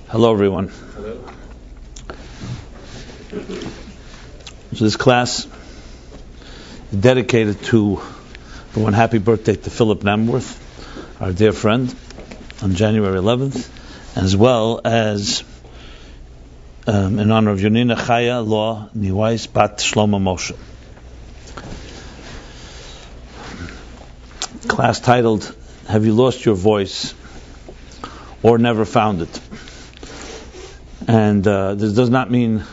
Hello, everyone. Hello. So this class is dedicated to, for one, happy birthday to Philip Namworth, our dear friend, on January 11th, as well as in honor of Yonina Chaya Law Niwais Bat Shlomo Moshe. Class titled, Have You Lost Your Voice or Never Found It? And this does not mean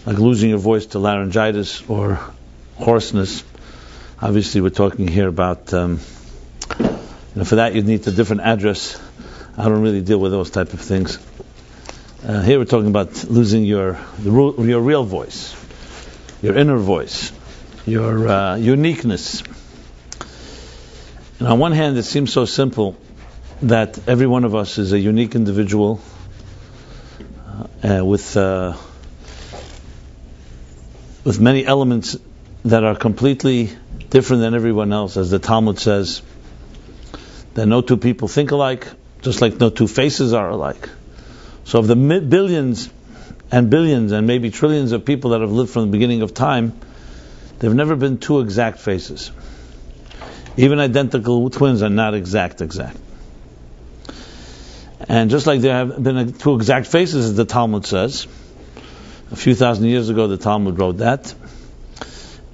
like losing your voice to laryngitis or hoarseness. Obviously, we're talking here about, for that you'd need a different address. I don't really deal with those type of things. Here we're talking about losing your real voice, your inner voice, your uniqueness. And on one hand, it seems so simple that every one of us is a unique individual with many elements that are completely different than everyone else. As the Talmud says, that no two people think alike, just like no two faces are alike. So of the billions and billions and maybe trillions of people that have lived from the beginning of time, there have never been two exact faces. Even identical twins are not exact. And just like there have been two exact faces, as the Talmud says, a few thousand years ago the Talmud wrote that,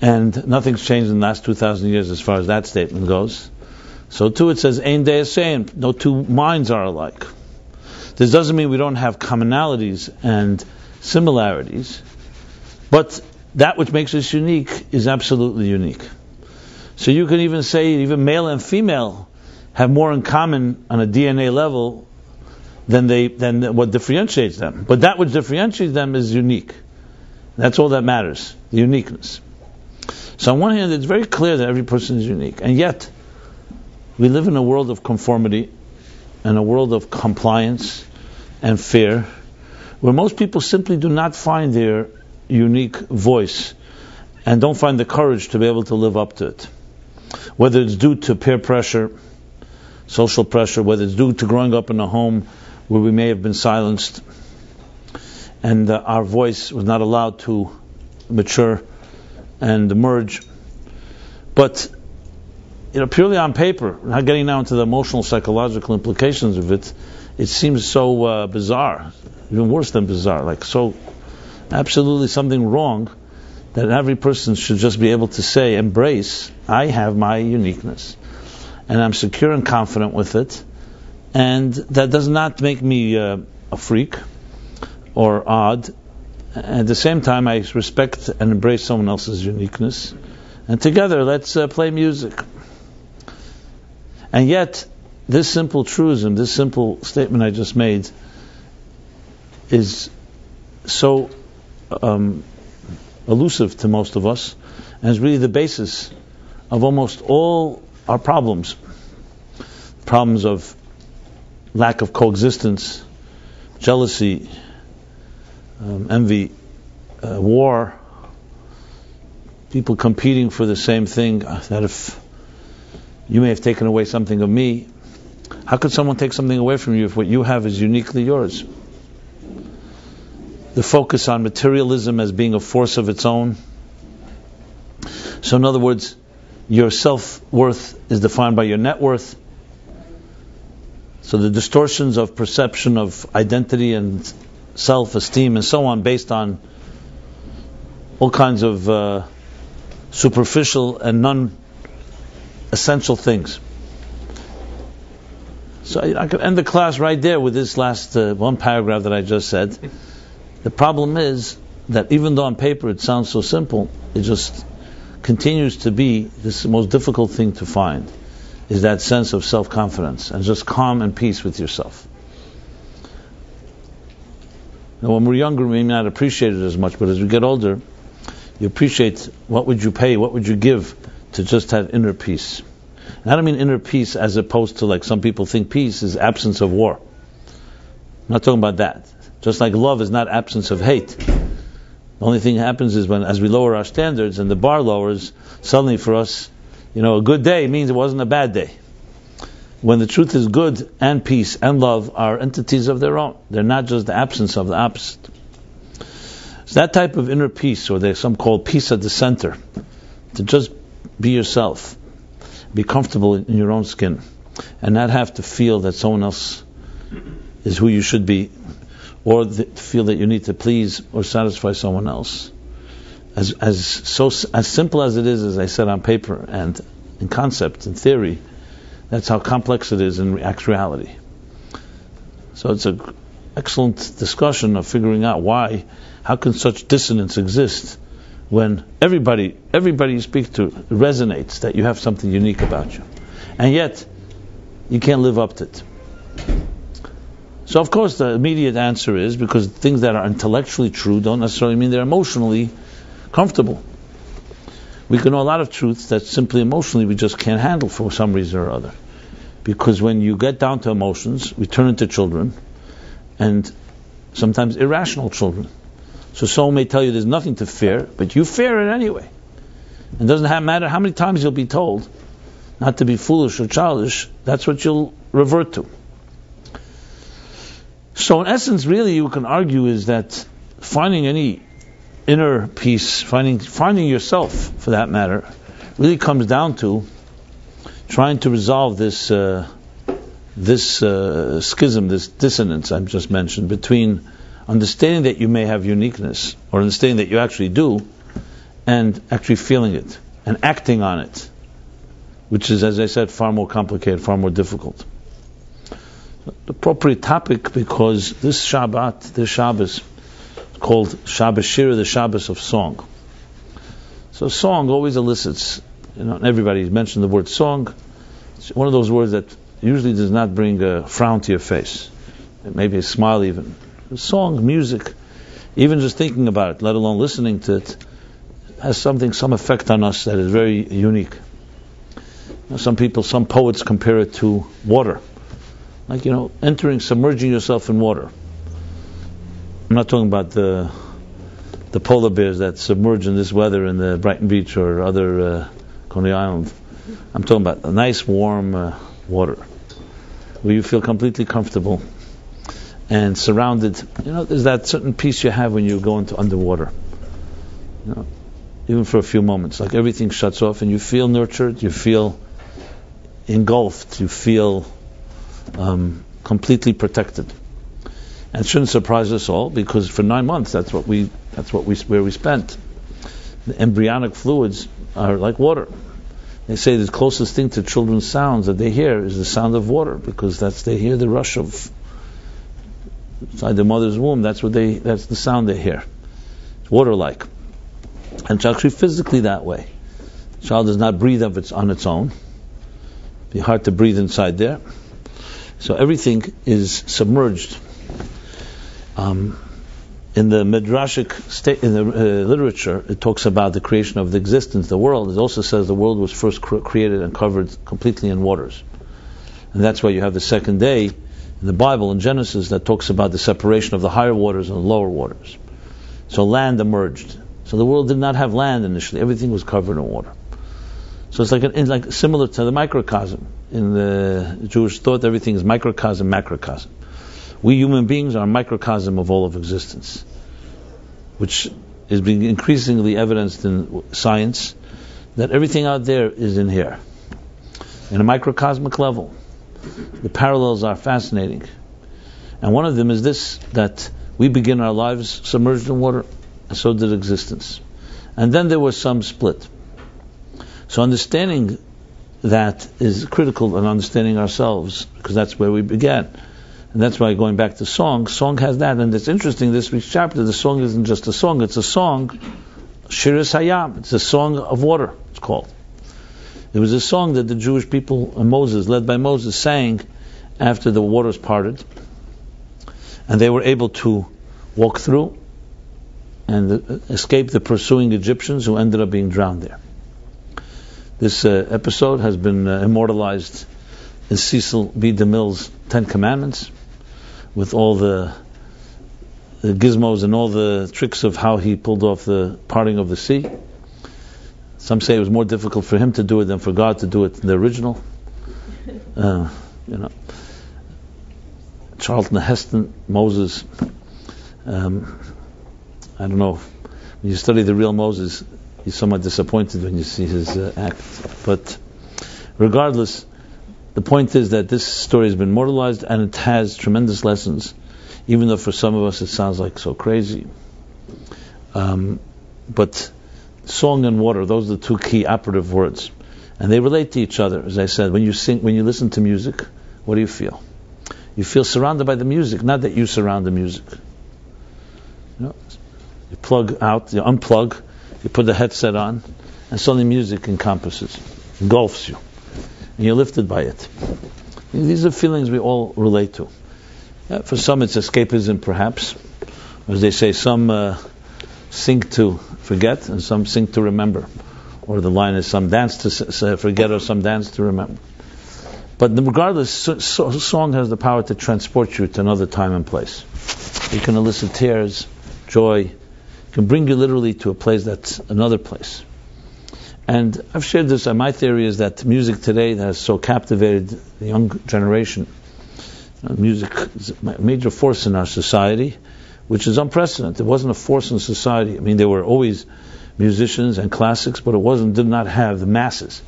and nothing's changed in the last 2,000 years as far as that statement goes. So too it says, Ein Dei Same, no two minds are alike. This doesn't mean we don't have commonalities and similarities, but that which makes us unique is absolutely unique. So you can even say even male and female have more in common on a DNA level than what differentiates them. But that which differentiates them is unique. That's all that matters, the uniqueness. So on one hand, it's very clear that every person is unique, and yet we live in a world of conformity and a world of compliance and fear, where most people simply do not find their unique voice and don't find the courage to be able to live up to it. Whether it's due to peer pressure, social pressure, whether it's due to growing up in a home where we may have been silenced and our voice was not allowed to mature and emerge. But purely on paper, not getting now into the emotional, psychological implications of it, it seems so bizarre, even worse than bizarre, like so absolutely something wrong, that every person should just be able to say, embrace, I have my uniqueness, and I'm secure and confident with it, and that does not make me a freak or odd. At the same time, I respect and embrace someone else's uniqueness, and together let's play music. And yet, this simple truism, this simple statement I just made, is so elusive to most of us, and is really the basis of almost all our problems. Problems of lack of coexistence, jealousy, envy, war, people competing for the same thing. That if you may have taken away something of me, how could someone take something away from you if what you have is uniquely yours? The focus on materialism as being a force of its own. So in other words, your self-worth is defined by your net worth. So the distortions of perception of identity and self-esteem and so on based on all kinds of superficial and non-essential things. So I could end the class right there with this last one paragraph that I just said. The problem is that even though on paper it sounds so simple, it just continues to be this most difficult thing to find, is that sense of self-confidence and just calm and peace with yourself. Now, when we're younger, we may not appreciate it as much, but as we get older, you appreciate what would you pay, what would you give to just have inner peace. And I don't mean inner peace as opposed to like some people think peace is absence of war. I'm not talking about that. Just like love is not absence of hate. The only thing that happens is when, as we lower our standards and the bar lowers, suddenly for us, a good day means it wasn't a bad day. when the truth is good and peace and love are entities of their own. They're not just the absence of the opposite. So that type of inner peace, or there's some called peace at the center, to just be yourself, be comfortable in your own skin, and not have to feel that someone else is who you should be, or feel that you need to please or satisfy someone else. As simple as it is, as I said, on paper and in concept, in theory, that's how complex it is in actuality. So it's an excellent discussion of figuring out how can such dissonance exist when everybody you speak to resonates that you have something unique about you, and yet you can't live up to it. So of course the immediate answer is, because things that are intellectually true don't necessarily mean they're emotionally comfortable. We can know a lot of truths that simply emotionally we just can't handle for some reason or other. Because when you get down to emotions, we turn into children, and sometimes irrational children. So someone may tell you there's nothing to fear, but you fear it anyway. It doesn't matter how many times you'll be told not to be foolish or childish, that's what you'll revert to. So in essence, really, you can argue is that finding any inner peace, finding yourself, for that matter, really comes down to trying to resolve this schism, this dissonance I've just mentioned, between understanding that you may have uniqueness, or understanding that you actually do, and actually feeling it and acting on it, which is, as I said, far more complicated, far more difficult. The appropriate topic, because this Shabbat, this Shabbos, called Shabbos Shira, the Shabbos of Song. So song always elicits, everybody's mentioned the word song. It's one of those words that usually does not bring a frown to your face, maybe a smile even. Song, music, even just thinking about it, let alone listening to it, has some effect on us that is very unique. Some poets compare it to water. Like, submerging yourself in water. I'm not talking about the polar bears that submerge in this weather in the Brighton Beach or other Coney Island. I'm talking about a nice warm water where you feel completely comfortable and surrounded. There's that certain peace you have when you go into underwater. Even for a few moments, like everything shuts off and you feel nurtured, you feel engulfed, you feel completely protected. And it shouldn't surprise us all, because for 9 months where we spent. The embryonic fluids are like water. They say the closest thing to children's sounds that they hear is the sound of water, because they hear the rush of inside the mother's womb. That's the sound they hear. It's water-like, and it's actually physically that way. The child does not breathe on its own. It'd be hard to breathe inside there. So everything is submerged. In the midrashic in the literature, it talks about the creation of the existence, the world. It also says the world was first created and covered completely in waters, and that's why you have the second day in the Bible in Genesis that talks about the separation of the higher waters and the lower waters. So land emerged. So the world did not have land initially; everything was covered in water. So it's like similar to the microcosm in the Jewish thought. Everything is microcosm, macrocosm. We human beings are a microcosm of all of existence, which is being increasingly evidenced in science, that everything out there is in here. In a microcosmic level, the parallels are fascinating. And one of them is this, that we begin our lives submerged in water, and so did existence. And then there was some split. So understanding that is critical in understanding ourselves, because that's where we began. And that's why, going back to song has that. And it's interesting, this week's chapter, the song isn't just a song, it's a song, Shiras Hayam, it's a song of water, it's called. It was a song that the Jewish people, and Moses, led by Moses, sang after the waters parted, and they were able to walk through and escape the pursuing Egyptians who ended up being drowned there. This episode has been immortalized in Cecil B. DeMille's 10 Commandments, with all the gizmos and all the tricks of how he pulled off the parting of the sea. Some say it was more difficult for him to do it than for God to do it in the original. Charlton Heston, Moses. I don't know. When you study the real Moses, you're somewhat disappointed when you see his act. But regardless, the point is that this story has been immortalized and it has tremendous lessons, even though for some of us it sounds like so crazy. But song and water, those are the two key operative words. And they relate to each other. As I said, when you listen to music, what do you feel? You feel surrounded by the music, not that you surround the music. You plug out, you unplug, you put the headset on, and suddenly music engulfs you. And you're lifted by it. These are feelings we all relate to. For some it's escapism, perhaps. As they say, some sing to forget and some sing to remember. Or the line is some dance to forget or some dance to remember. But regardless, song has the power to transport you to another time and place. You can elicit tears, joy, can bring you literally to a place that's another place. And I've shared this, my theory is that music today that has so captivated the young generation, music is a major force in our society, which is unprecedented. It wasn't a force in society. I mean, there were always musicians and classics, but did not have the masses.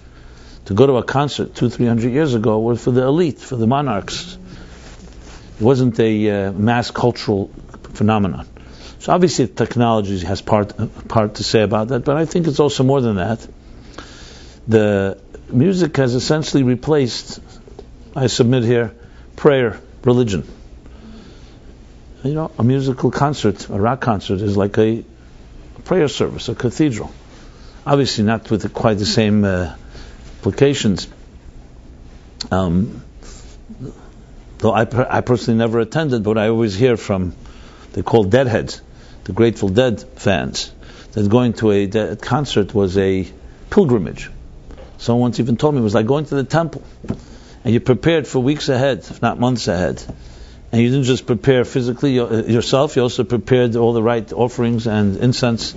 To go to a concert 200-300 years ago was for the elite, for the monarchs. It wasn't a mass cultural phenomenon. So obviously technology has part to say about that, but I think it's also more than that. The music has essentially replaced, I submit here, prayer, religion. A musical concert, a rock concert, is like a prayer service, a cathedral. Obviously not with quite the same implications. Though I personally never attended, but I always hear from, they call deadheads, the Grateful Dead fans, that going to a concert was a pilgrimage. Someone once even told me it was like going to the temple, and you prepared for weeks ahead, if not months ahead. And you didn't just prepare physically yourself, you also prepared all the right offerings and incense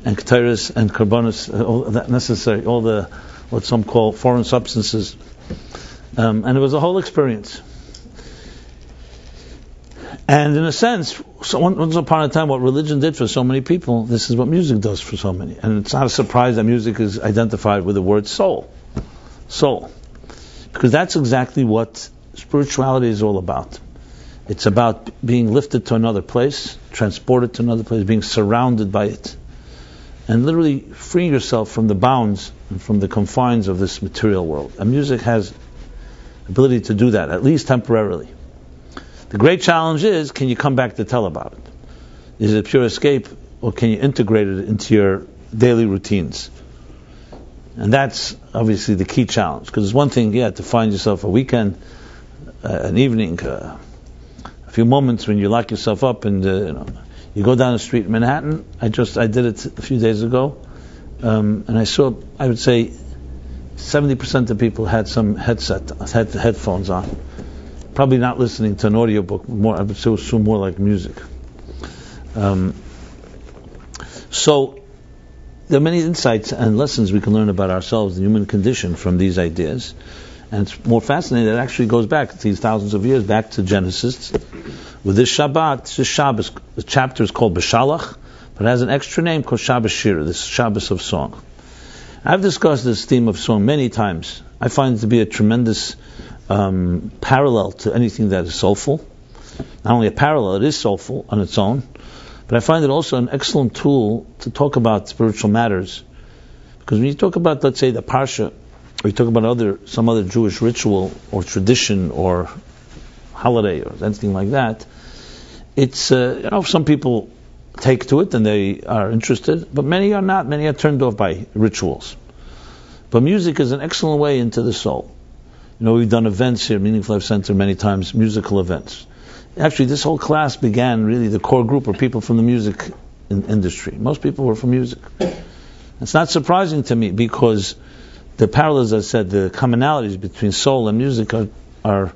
and ketores and karbonos, all that necessary, all the what some call foreign substances. And it was a whole experience. And in a sense, once upon a time, what religion did for so many people, this is what music does for so many. And it's not a surprise that music is identified with the word soul. Soul. Because that's exactly what spirituality is all about. It's about being lifted to another place, transported to another place, being surrounded by it. And literally freeing yourself from the bounds and from the confines of this material world. And music has the ability to do that, at least temporarily. The great challenge is, can you come back to tell about it? Is it pure escape, or can you integrate it into your daily routines? And that's obviously the key challenge. Because it's one thing, to find yourself a weekend, an evening, a few moments when you lock yourself up and you go down the street in Manhattan. I did it a few days ago, and I saw, I would say 70% of people had some headphones on. Probably not listening to an audiobook, more, I would assume more like music. So there are many insights and lessons we can learn about ourselves, the human condition, from these ideas. And it's more fascinating that it actually goes back these thousands of years, back to Genesis. With this Shabbat, this Shabbos, the chapter is called B'Shalach, but it has an extra name called Shabbos Shira, this Shabbos of Song. I've discussed this theme of song many times. I find it to be a tremendous parallel to anything that is soulful. Not only a parallel, it is soulful on its own, but I find it also an excellent tool to talk about spiritual matters. Because when you talk about, let's say, the Parsha, or you talk about some other Jewish ritual or tradition or holiday or anything like that, it's some people take to it and they are interested, but many are not. Many are turned off by rituals. But music is an excellent way into the soul. We've done events here, Meaningful Life Center, many times, musical events. Actually, this whole class began, really, the core group are people from the music industry. Most people were from music. It's not surprising to me, because the parallels, as I said, the commonalities between soul and music are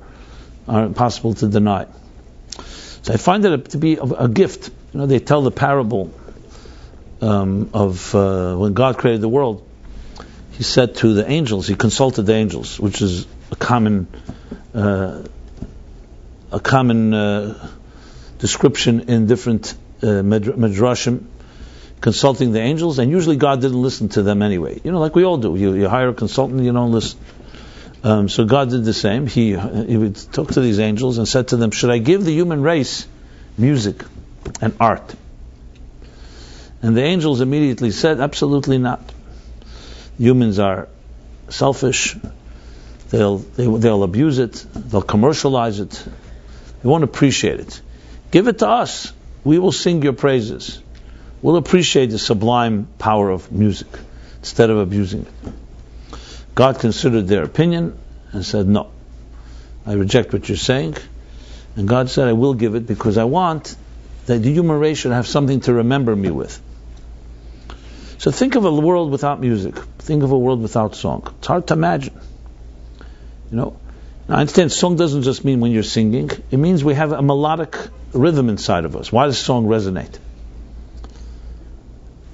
impossible to deny. So I find it to be a gift. They tell the parable of when God created the world. He said to the angels, he consulted the angels, which is a common description in different midrashim, consulting the angels, and usually God didn't listen to them anyway. Like we all do. You hire a consultant, you don't listen. So God did the same. He would talk to these angels and said to them, should I give the human race music and art? And the angels immediately said, absolutely not. Humans are selfish. They'll abuse it. They'll commercialize it. They won't appreciate it. Give it to us. We will sing your praises. We'll appreciate the sublime power of music instead of abusing it. God considered their opinion and said, no, I reject what you're saying. And God said, I will give it because I want that the human race should have something to remember me with. So think of a world without music. Think of a world without song. It's hard to imagine. Now, I understand song doesn't just mean when you're singing. It means we have a melodic rhythm inside of us. Why does song resonate?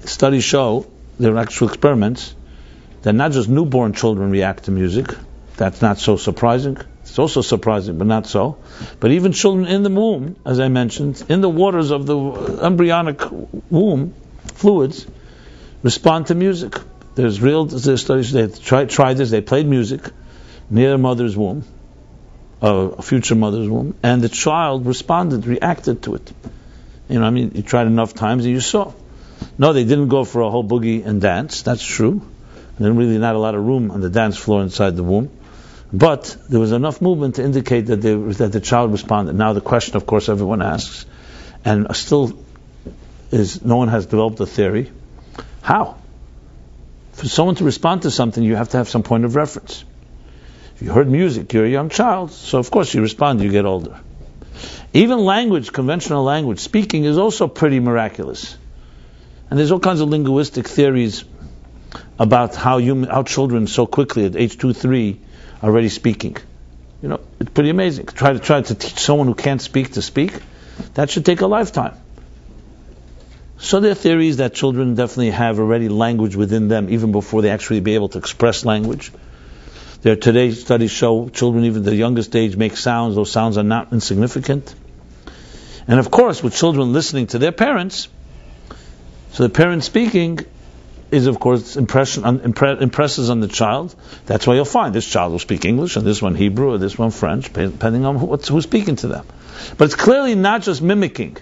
Studies show, there are actual experiments, that not just newborn children react to music. That's not so surprising. It's also surprising, but not so. But even children in the womb, as I mentioned, in the waters of the embryonic womb, fluids, respond to music. There's studies, they tried this, they played music near their mother's womb, a future mother's womb, and the child responded, reacted to it. You tried enough times and you saw. No, they didn't go for a whole boogie and dance, that's true. There's really not a lot of room on the dance floor inside the womb. But there was enough movement to indicate that the child responded. Now the question, of course, everyone asks, and still no one has developed a theory. How? For someone to respond to something, you have to have some point of reference. If you heard music, you're a young child, so of course you respond, you get older. Even language, conventional language, speaking is also pretty miraculous. And there's all kinds of linguistic theories about how children so quickly at age 2, 3 are already speaking. It's pretty amazing. Try to teach someone who can't speak to speak. That should take a lifetime. So there are theories that children definitely have already language within them even before they actually be able to express language. Today's studies show children, even the youngest age, make sounds. Those sounds are not insignificant. And of course, with children listening to their parents, so the parent speaking is, of course, impresses on the child. That's why you'll find this child will speak English, and this one Hebrew, or this one French, depending on who's speaking to them. But it's clearly not just mimicking.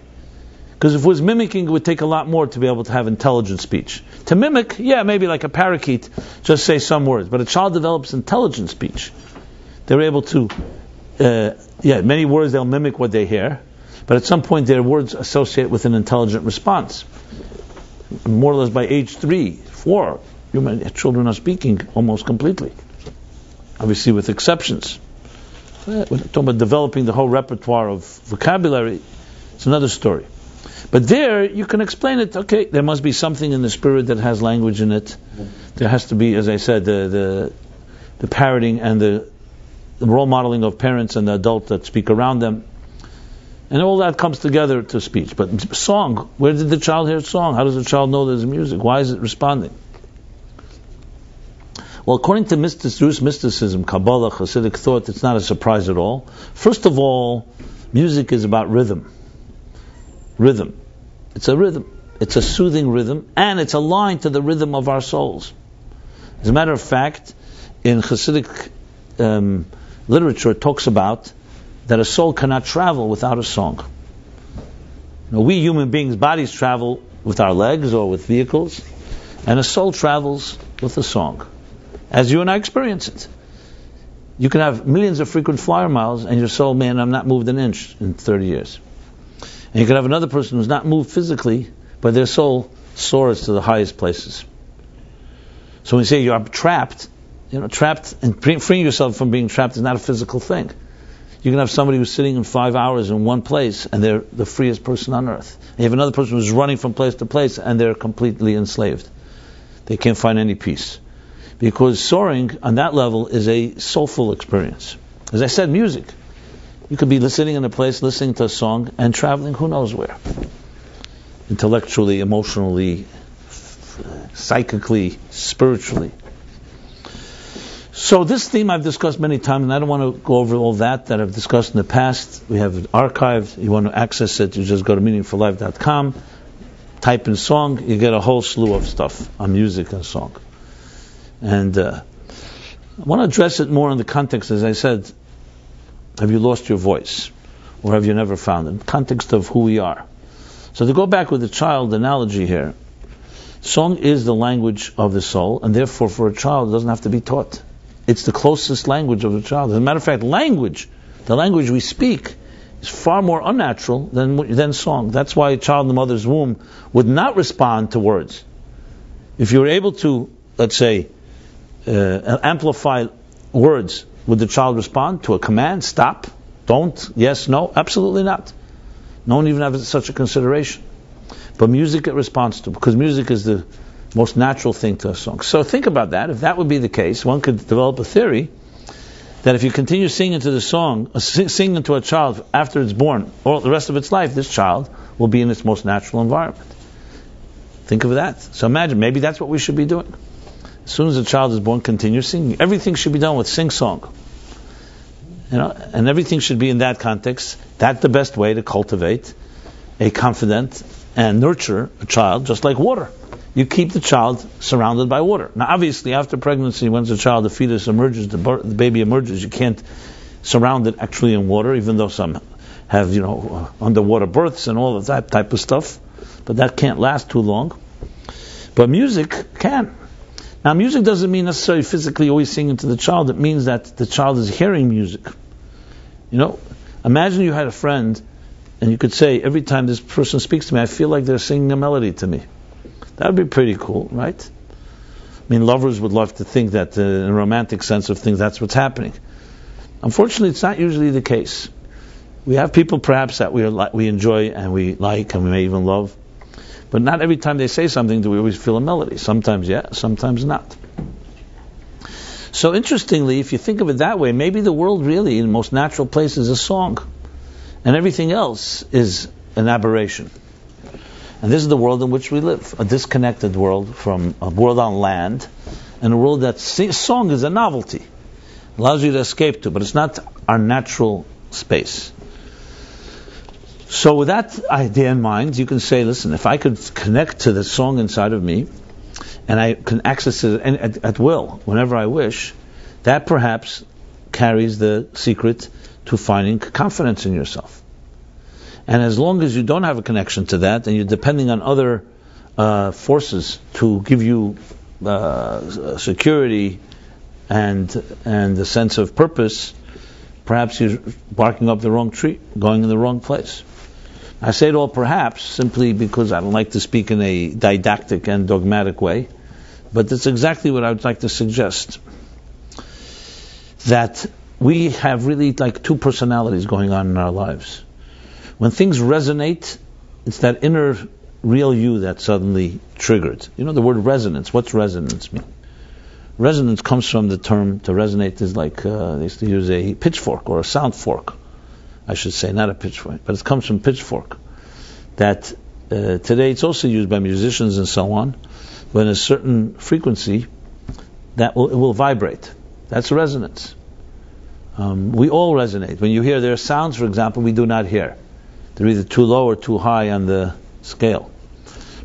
Because if it was mimicking, it would take a lot more to be able to have intelligent speech. To mimic, maybe like a parakeet, just say some words. But a child develops intelligent speech. They're able to, many words they'll mimic what they hear, but at some point their words associate with an intelligent response. More or less by age 3, 4, children are speaking almost completely. Obviously with exceptions. We're talking about developing the whole repertoire of vocabulary. It's another story. But there, you can explain it, okay, there must be something in the spirit that has language in it. There has to be, as I said, the parroting and the role modeling of parents and the adult that speak around them. And all that comes together to speech. But song, where did the child hear song? How does the child know there's music? Why is it responding? Well, according to Jewish mysticism, Kabbalah, Hasidic thought, it's not a surprise at all. First of all, music is about rhythm. Rhythm. It's a rhythm. It's a soothing rhythm, and it's aligned to the rhythm of our souls. As a matter of fact, in Hasidic literature, it talks about that a soul cannot travel without a song. We human beings' bodies travel with our legs or with vehicles, and a soul travels with a song, as you and I experience it. You can have millions of frequent flyer miles, and your soul may not moved an inch in 30 years. And you can have another person who's not moved physically, but their soul soars to the highest places. So when you say you are trapped, trapped and freeing yourself from being trapped is not a physical thing. You can have somebody who's sitting in 5 hours in one place, and they're the freest person on earth. And you have another person who's running from place to place, and they're completely enslaved. They can't find any peace. Because soaring on that level is a soulful experience. As I said, music. You could be sitting in a place, listening to a song, and traveling who knows where. Intellectually, emotionally, psychically, spiritually. So this theme I've discussed many times, and I don't want to go over all that I've discussed in the past. We have it archived. You want to access it, you just go to meaningfullife.com, type in song, you get a whole slew of stuff on music and song. And I want to address it more in the context, as I said, have you lost your voice? Or have you never found it? Context of who we are. So to go back with the child analogy here, song is the language of the soul, and therefore for a child it doesn't have to be taught. It's the closest language of a child. As a matter of fact, language, the language we speak, is far more unnatural than song. That's why a child in the mother's womb would not respond to words. If you were able to, let's say, amplify words, would the child respond to a command? Stop, don't, yes, no? Absolutely not. No one even has such a consideration. But music it responds to, because music is the most natural thing to a song. So think about that. If that would be the case, one could develop a theory that if you continue singing to the song, singing to a child after it's born, or the rest of its life, this child will be in its most natural environment. Think of that. So imagine, maybe that's what we should be doing. As soon as a child is born, continue singing. Everything should be done with sing-song. And everything should be in that context. That's the best way to cultivate a confident and nurture a child, just like water. You keep the child surrounded by water. Now, obviously, after pregnancy, once the fetus emerges, the baby emerges, you can't surround it actually in water, even though some have, underwater births and all of that type of stuff. But that can't last too long. But music can. Now, music doesn't mean necessarily physically always singing to the child. It means that the child is hearing music. Imagine you had a friend, and you could say, every time this person speaks to me, I feel like they're singing a melody to me. That would be pretty cool, right? Lovers would love to think that, in a romantic sense of things, that's what's happening. Unfortunately, it's not usually the case. We have people perhaps that we enjoy and we like and we may even love, but not every time they say something do we always feel a melody. Sometimes yeah, sometimes not. So interestingly, if you think of it that way, maybe the world really, in the most natural place, is a song, and everything else is an aberration. And this is the world in which we live, a disconnected world from a world on land, and a world that song is a novelty. It allows you to escape to, but it's not our natural space. So with that idea in mind, you can say, listen, if I could connect to the song inside of me, and I can access it at will, whenever I wish, that perhaps carries the secret to finding confidence in yourself. And as long as you don't have a connection to that, and you're depending on other forces to give you security and a sense of purpose, perhaps you're barking up the wrong tree, going in the wrong place. I say it all perhaps simply because I don't like to speak in a didactic and dogmatic way, but that's exactly what I would like to suggest. That we have really like two personalities going on in our lives. When things resonate, it's that inner real you that's suddenly triggered. The word resonance. What's resonance mean? Resonance comes from the term to resonate is like, they used to use a pitchfork or a sound fork. I should say, not a pitchfork, but it comes from pitchfork. That today it's also used by musicians and so on. When a certain frequency, it will vibrate. That's resonance. We all resonate. When you hear their sounds, for example, we do not hear. They're either too low or too high on the scale.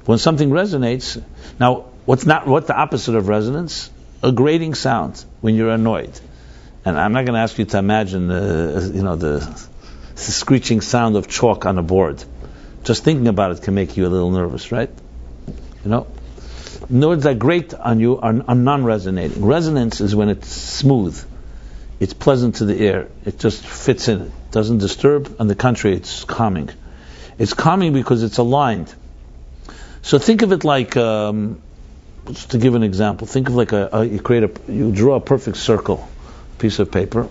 When something resonates, now what's the opposite of resonance? A grating sound when you're annoyed. And I'm not going to ask you to imagine the screeching sound of chalk on a board. Just thinking about it can make you a little nervous, right? Words that grate on you are non-resonating. Resonance is when it's smooth, it's pleasant to the ear, it just fits in, it doesn't disturb. On the contrary, it's calming. It's calming because it's aligned. So think of it like, just to give an example, think of like you draw a perfect circle, piece of paper,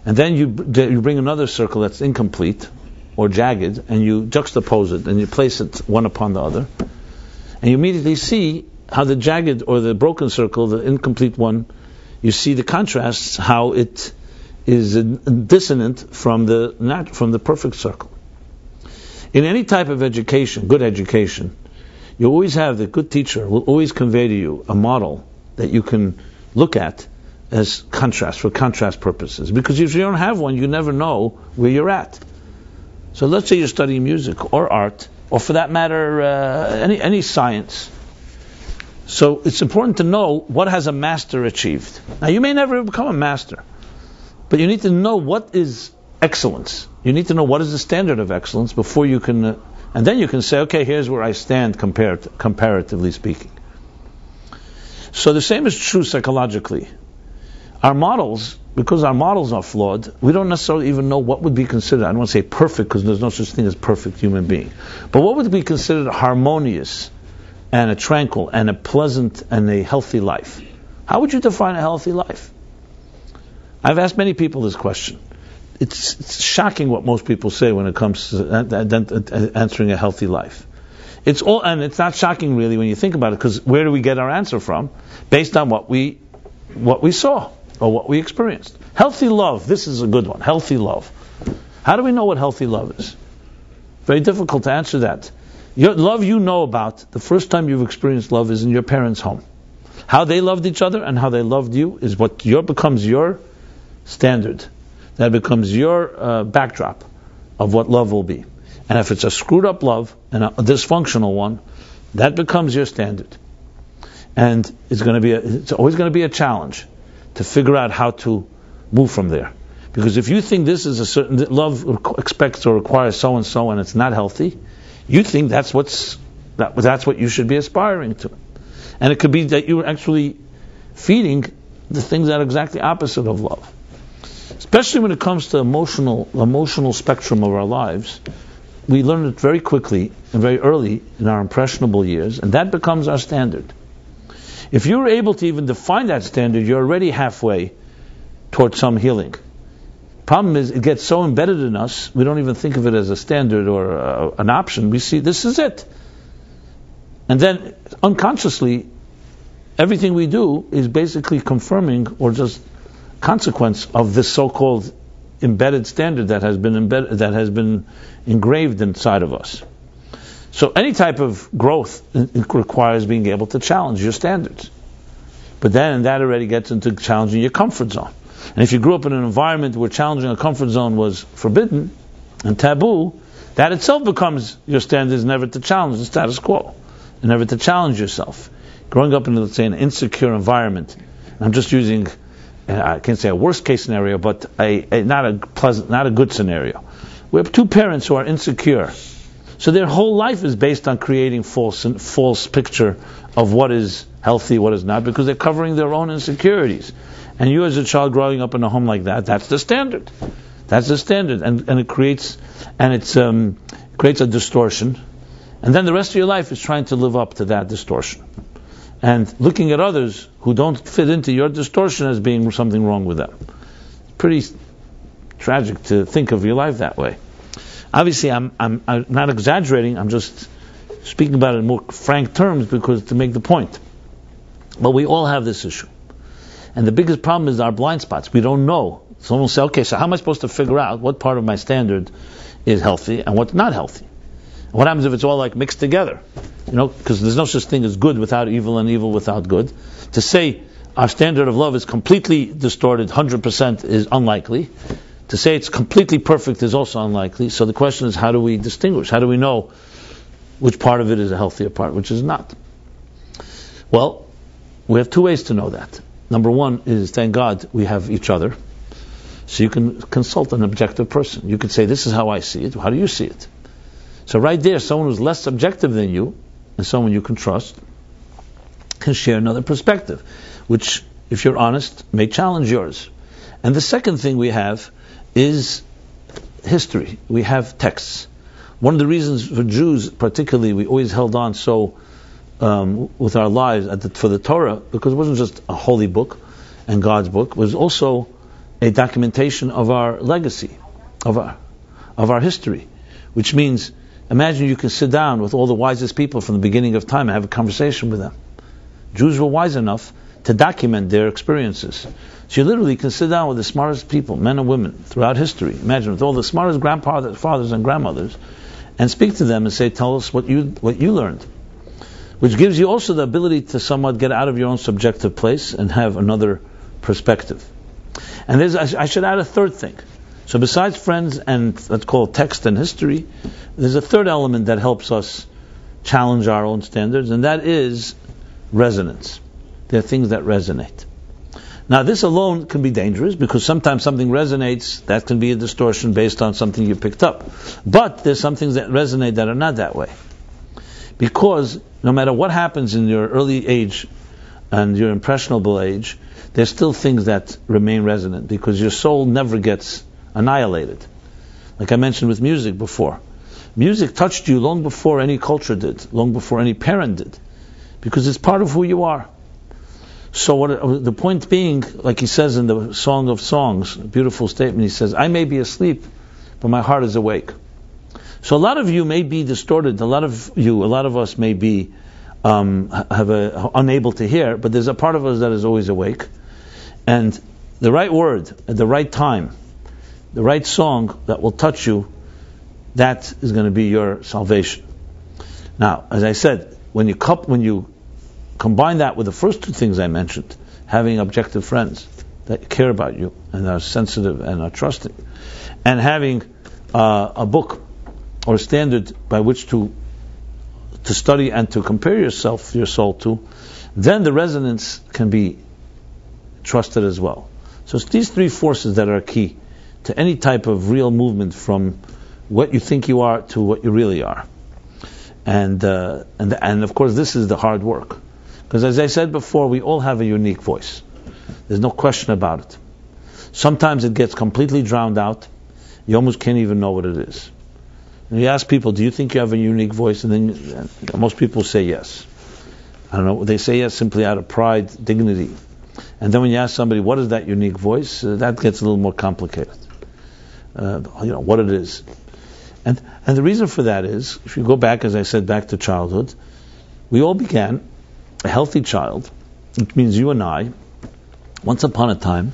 and then you bring another circle that's incomplete or jagged, and you juxtapose it, and you place it one upon the other, and you immediately see how the jagged or the broken circle, the incomplete one, you see the contrasts, how it is dissonant from the perfect circle. In any type of education, good education, you always have the good teacher will always convey to you a model that you can look at as contrast, for contrast purposes. Because if you don't have one, you never know where you're at. So let's say you're studying music or art, or for that matter, any science. So it's important to know what has a master achieved. Now you may never become a master, but you need to know what is excellence. You need to know what is the standard of excellence before you can, and then you can say, okay, here's where I stand comparatively speaking. So the same is true psychologically. Our models, because our models are flawed, we don't necessarily even know what would be considered, I don't want to say perfect because there's no such thing as perfect human being, but what would be considered harmonious and a tranquil and a pleasant and a healthy life? How would you define a healthy life? I've asked many people this question. It's shocking what most people say when it comes to answering a healthy life. And it's not shocking really when you think about it, because where do we get our answer from? Based on what we saw or what we experienced. Healthy love, this is a good one. Healthy love. How do we know what healthy love is? Very difficult to answer that. Your love you know about, the first time you've experienced love is in your parents' home. How they loved each other and how they loved you is what becomes your standard. That becomes your backdrop of what love will be. And if it's a screwed up love and a dysfunctional one, that becomes your standard. And it's always going to be a challenge to figure out how to move from there. Because if you think this is a certain love expects or requires so and so and it's not healthy, you think that's what you should be aspiring to. And it could be that you're actually feeding the things that are exactly opposite of love. Especially when it comes to emotional spectrum of our lives, we learn it very quickly and very early in our impressionable years, and that becomes our standard. If you're able to even define that standard, you're already halfway towards some healing. Problem is, it gets so embedded in us, we don't even think of it as a standard or an option. We see, this is it. And then, unconsciously, everything we do is basically confirming or just consequence of this so-called embedded standard that has been engraved inside of us. So any type of growth requires being able to challenge your standards. But then that already gets into challenging your comfort zone. And if you grew up in an environment where challenging a comfort zone was forbidden and taboo, that itself becomes your standards never to challenge the status quo, and never to challenge yourself. Growing up in, let's say, an insecure environment, I'm just using, I can't say a worst case scenario, but not a good scenario. We have two parents who are insecure. So their whole life is based on creating false picture of what is healthy, what is not, because they're covering their own insecurities. And you as a child growing up in a home like that, that's the standard. That's the standard. And it creates a distortion. And then the rest of your life is trying to live up to that distortion. And looking at others who don't fit into your distortion as being something wrong with them. It's pretty tragic to think of your life that way. Obviously, I'm not exaggerating. I'm just speaking about it in more frank terms because to make the point. But we all have this issue. And the biggest problem is our blind spots. We don't know. Someone will say, okay, so how am I supposed to figure out what part of my standard is healthy and what's not healthy? What happens if it's all like mixed together? Because there's no such thing as good without evil and evil without good. To say our standard of love is completely distorted, 100% is unlikely. To say it's completely perfect is also unlikely. So the question is, how do we distinguish? How do we know which part of it is a healthier part, which is not? Well, we have two ways to know that. Number one is, thank God, we have each other. So you can consult an objective person. You could say, this is how I see it. How do you see it? So right there, someone who's less subjective than you, and someone you can trust, can share another perspective, which, if you're honest, may challenge yours. And the second thing we have is history. We have texts. One of the reasons for Jews, particularly, we always held on so with our lives for the Torah, because it wasn't just a holy book and God's book, it was also a documentation of our legacy, of our history, which means, imagine you can sit down with all the wisest people from the beginning of time and have a conversation with them. Jews were wise enough to document their experiences. So you literally can sit down with the smartest people, men and women, throughout history. Imagine with all the smartest grandfathers and grandmothers, and speak to them and say, tell us what you learned. Which gives you also the ability to somewhat get out of your own subjective place and have another perspective. And I should add a third thing. So besides friends and let's call it text and history, there's a third element that helps us challenge our own standards, and that is resonance. There are things that resonate. Now this alone can be dangerous because sometimes something resonates, that can be a distortion based on something you picked up. But there's some things that resonate that are not that way. Because no matter what happens in your early age and your impressionable age, there's still things that remain resonant because your soul never gets annihilated. Like I mentioned with music before. Music touched you long before any culture did, long before any parent did, because it's part of who you are. So the point being, like he says in the Song of Songs, a beautiful statement, he says, I may be asleep, but my heart is awake. So a lot of you may be distorted, a lot of us may be unable to hear, but there's a part of us that is always awake. And the right word, at the right time, the right song that will touch you, that is going to be your salvation. Now, as I said, when you combine that with the first two things I mentioned, having objective friends that care about you and are sensitive and are trusting, and having a book or a standard by which to study and to compare your soul to, then the resonance can be trusted as well. So it's these three forces that are key to any type of real movement from what you think you are to what you really are. And of course this is the hard work. Because as I said before, we all have a unique voice. There's no question about it. Sometimes it gets completely drowned out. You almost can't even know what it is. And you ask people, do you think you have a unique voice? And then most people say yes. I don't know, they say yes simply out of pride, dignity. And then when you ask somebody, what is that unique voice? That gets a little more complicated. What it is. And the reason for that is, if you go back, as I said, back to childhood, we all began a healthy child, which means you and I, once upon a time,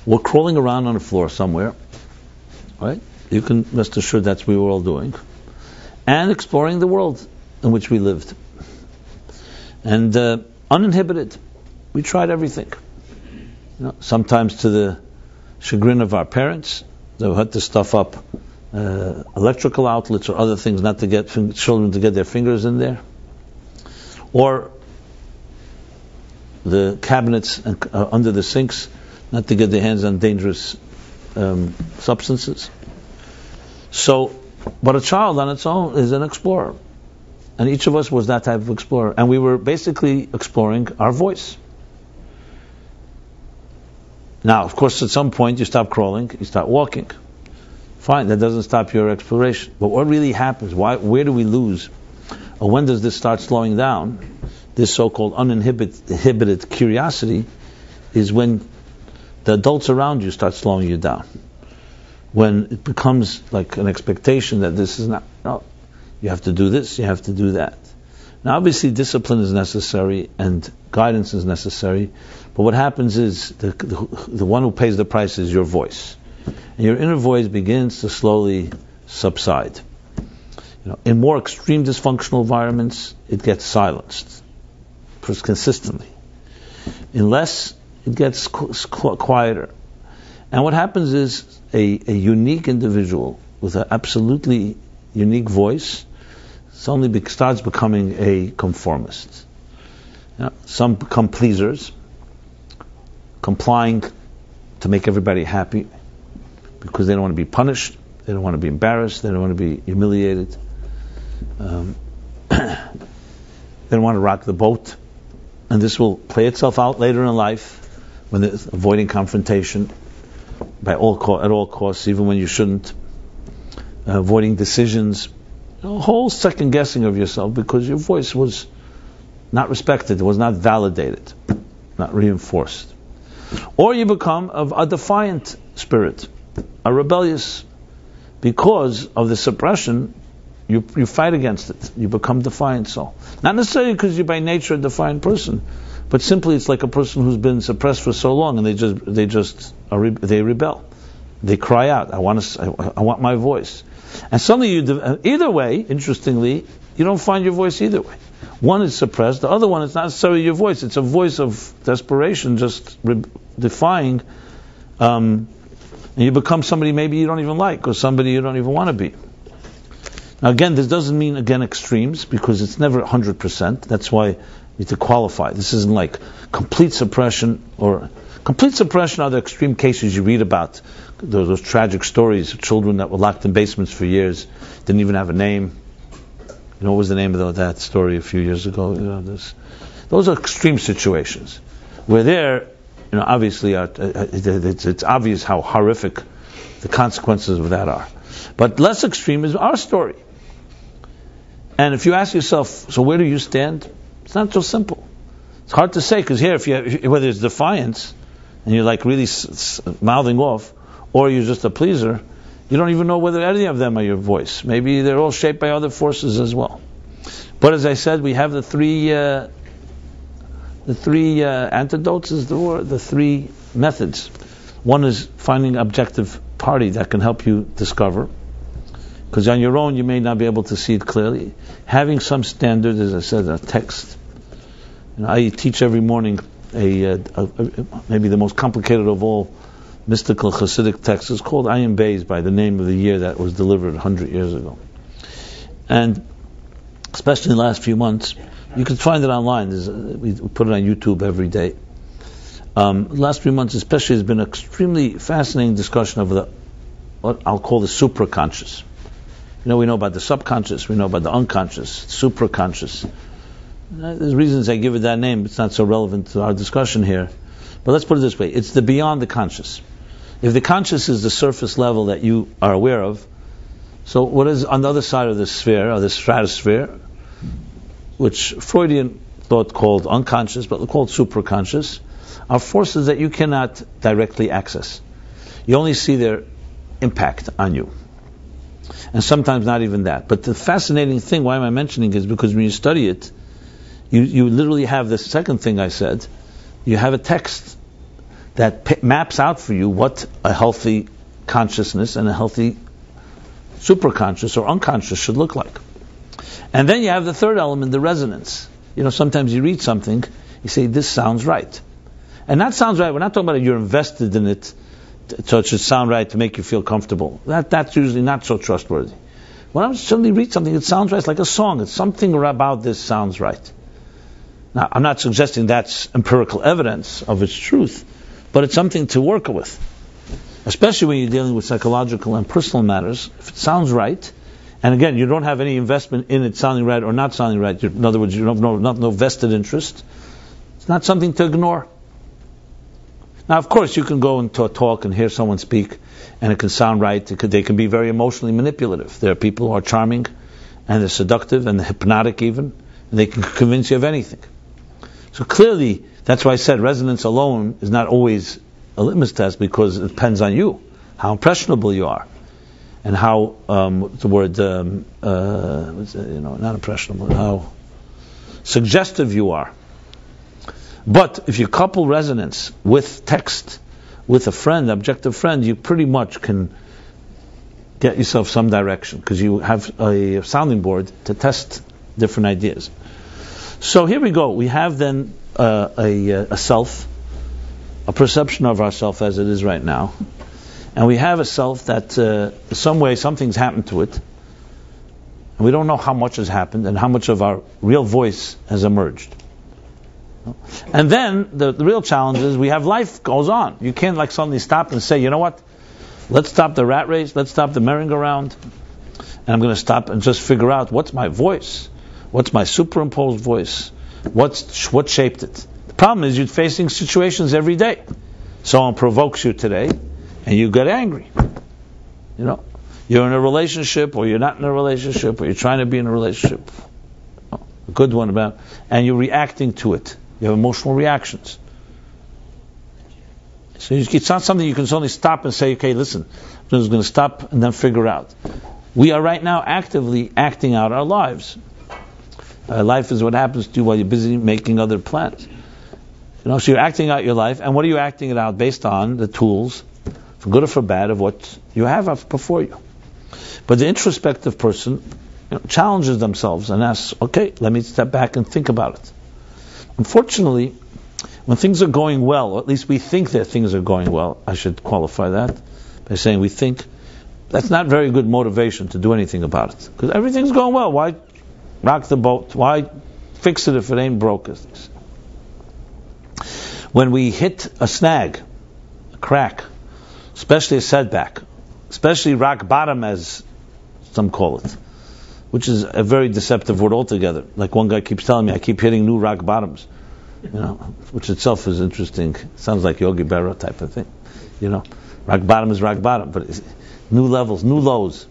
were crawling around on the floor somewhere, right? You can rest assured that's what we were all doing, and exploring the world in which we lived. And uninhibited, we tried everything. Sometimes to the chagrin of our parents, they had to stuff up electrical outlets or other things not to get children to get their fingers in there, or the cabinets under the sinks not to get their hands on dangerous substances. So, but a child on its own is an explorer, and each of us was that type of explorer, and we were basically exploring our voice. Now, of course, at some point you stop crawling, you start walking. Fine, that doesn't stop your exploration. But what really happens? Where do we lose? Or when does this start slowing down? This so-called uninhibited curiosity is when the adults around you start slowing you down. When it becomes like an expectation that this is not, no, you have to do this, you have to do that. Now obviously discipline is necessary and guidance is necessary, but what happens is the one who pays the price is your voice. And your inner voice begins to slowly subside. In more extreme dysfunctional environments, it gets silenced consistently. In less, it gets quieter. And what happens is a unique individual with an absolutely unique voice suddenly starts becoming a conformist. Some become pleasers, complying to make everybody happy because they don't want to be punished, they don't want to be embarrassed, they don't want to be humiliated, they don't want to rock the boat. And this will play itself out later in life when there's avoiding confrontation at all costs, even when you shouldn't, avoiding decisions, a whole second guessing of yourself because your voice was not respected, it was not validated, not reinforced. Or you become a defiant spirit, a rebellious, because of the suppression. You fight against it. You become defiant soul. Not necessarily because you're by nature a defiant person, but simply it's like a person who's been suppressed for so long, and they rebel. They cry out, I want my voice. And suddenly either way, interestingly, you don't find your voice either way. One is suppressed, the other one is not necessarily your voice. It's a voice of desperation, just defying, and you become somebody maybe you don't even like, or somebody you don't even want to be. Now again, this doesn't mean, again, extremes, because it's never 100%. That's why you need to qualify. This isn't like complete suppression, or complete suppression are the extreme cases you read about. Those tragic stories of children that were locked in basements for years, didn't even have a name. You know, what was the name of that story a few years ago? Those are extreme situations. Where there, obviously, it's obvious how horrific the consequences of that are. But less extreme is our story. And if you ask yourself, so where do you stand? It's not so simple. It's hard to say, because here, whether it's defiance, and you're like really mouthing off, or you're just a pleaser, you don't even know whether any of them are your voice. Maybe they're all shaped by other forces as well. But as I said, we have the three antidotes, the three methods. One is finding an objective party that can help you discover, because on your own you may not be able to see it clearly. Having some standard, as I said, a text. I teach every morning maybe the most complicated of all mystical Hasidic texts is called Ayin Beis, by the name of the year that was delivered 100 years ago. And especially in the last few months, you can find it online. We put it on YouTube every day. The last few months especially has been an extremely fascinating discussion of what I'll call the supraconscious. We know about the subconscious, we know about the unconscious, supraconscious. There's reasons I give it that name, it's not so relevant to our discussion here. But let's put it this way, it's the beyond the conscious. If the conscious is the surface level that you are aware of, so what is on the other side of the sphere, or the stratosphere, which Freudian thought called unconscious, but called supraconscious, are forces that you cannot directly access. You only see their impact on you. And sometimes not even that. But the fascinating thing, why am I mentioning it, is because when you study it, you literally have the second thing I said, you have a text that maps out for you what a healthy consciousness and a healthy superconscious or unconscious should look like. And then you have the third element, the resonance. Sometimes you read something, you say, this sounds right. And that sounds right, we're not talking about it, you're invested in it, so it should sound right to make you feel comfortable. That's usually not so trustworthy. When I suddenly read something, it sounds right, it's like a song, it's something about this sounds right. Now, I'm not suggesting that's empirical evidence of its truth, but it's something to work with. Especially when you're dealing with psychological and personal matters. If it sounds right, and again, you don't have any investment in it sounding right or not sounding right, in other words, you have no vested interest, it's not something to ignore. Now, of course, you can go into a talk and hear someone speak, and it can sound right, they can be very emotionally manipulative. There are people who are charming, and they're seductive, and they're hypnotic even, and they can convince you of anything. So clearly, that's why I said resonance alone is not always a litmus test, because it depends on you, how impressionable you are, and how not impressionable, how suggestive you are. But if you couple resonance with text, with a friend, objective friend, you pretty much can get yourself some direction, because you have a sounding board to test different ideas. So here we go. We have then a self, a perception of ourself as it is right now, and we have a self that in some way something's happened to it, and we don't know how much has happened and how much of our real voice has emerged. And then the real challenge is we have life goes on. You can't suddenly stop and say, you know what? Let's stop the rat race. Let's stop the merry-go-round, and I'm going to stop and just figure out what's my voice. What's my superimposed voice? What shaped it? The problem is you're facing situations every day. Someone provokes you today, and you get angry. You're in a relationship, or you're not in a relationship, or you're trying to be in a relationship. A good one and you're reacting to it. You have emotional reactions. So it's not something you can suddenly stop and say, okay, listen, I'm just going to stop and then figure out. We are right now actively acting out our lives. Life is what happens to you while you're busy making other plans. So you're acting out your life, and what are you acting it out based on? The tools, for good or for bad, of what you have before you. But the introspective person challenges themselves and asks, okay, let me step back and think about it. Unfortunately, when things are going well, or at least we think that things are going well, I should qualify that by saying we think, that's not very good motivation to do anything about it. Because everything's going well. Why rock the boat? Why fix it if it ain't broke? When we hit a snag, a crack, especially a setback, especially rock bottom as some call it, which is a very deceptive word altogether. Like one guy keeps telling me, I keep hitting new rock bottoms, which itself is interesting. Sounds like Yogi Berra type of thing. Rock bottom is rock bottom, but it's new levels, new lows.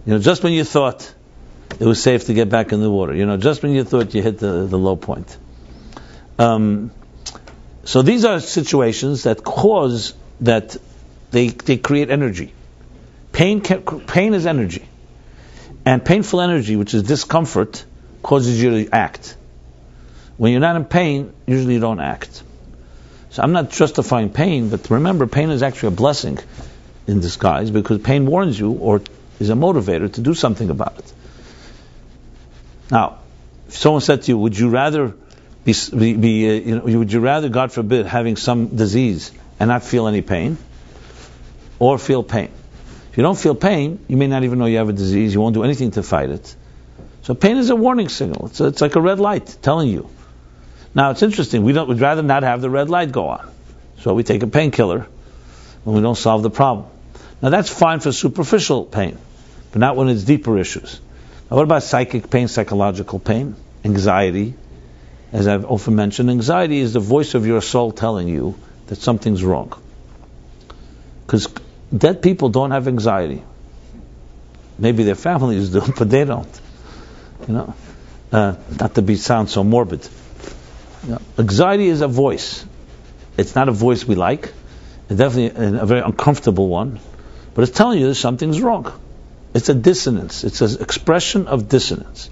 Just when you thought it was safe to get back in the water, just when you thought you hit the low point. So these are situations that cause that they create energy. Pain is energy. And painful energy, which is discomfort, causes you to act. When you're not in pain, usually you don't act. So I'm not justifying pain, but remember, pain is actually a blessing in disguise, because pain warns you or is a motivator to do something about it. Now, if someone said to you, would you rather would you rather, God forbid, having some disease and not feel any pain, or feel pain? If you don't feel pain, you may not even know you have a disease. You won't do anything to fight it. So pain is a warning signal. It's like a red light telling you. Now it's interesting. We'd rather not have the red light go on, so we take a painkiller when we don't solve the problem. Now that's fine for superficial pain, but not when it's deeper issues. Now what about psychic pain, psychological pain, anxiety? As I've often mentioned, anxiety is the voice of your soul telling you that something's wrong. Because dead people don't have anxiety. Maybe their families do, but they don't. Not to sound so morbid. Anxiety is a voice. It's not a voice we like. It's definitely a very uncomfortable one. But it's telling you that something's wrong. It's a dissonance. It's an expression of dissonance.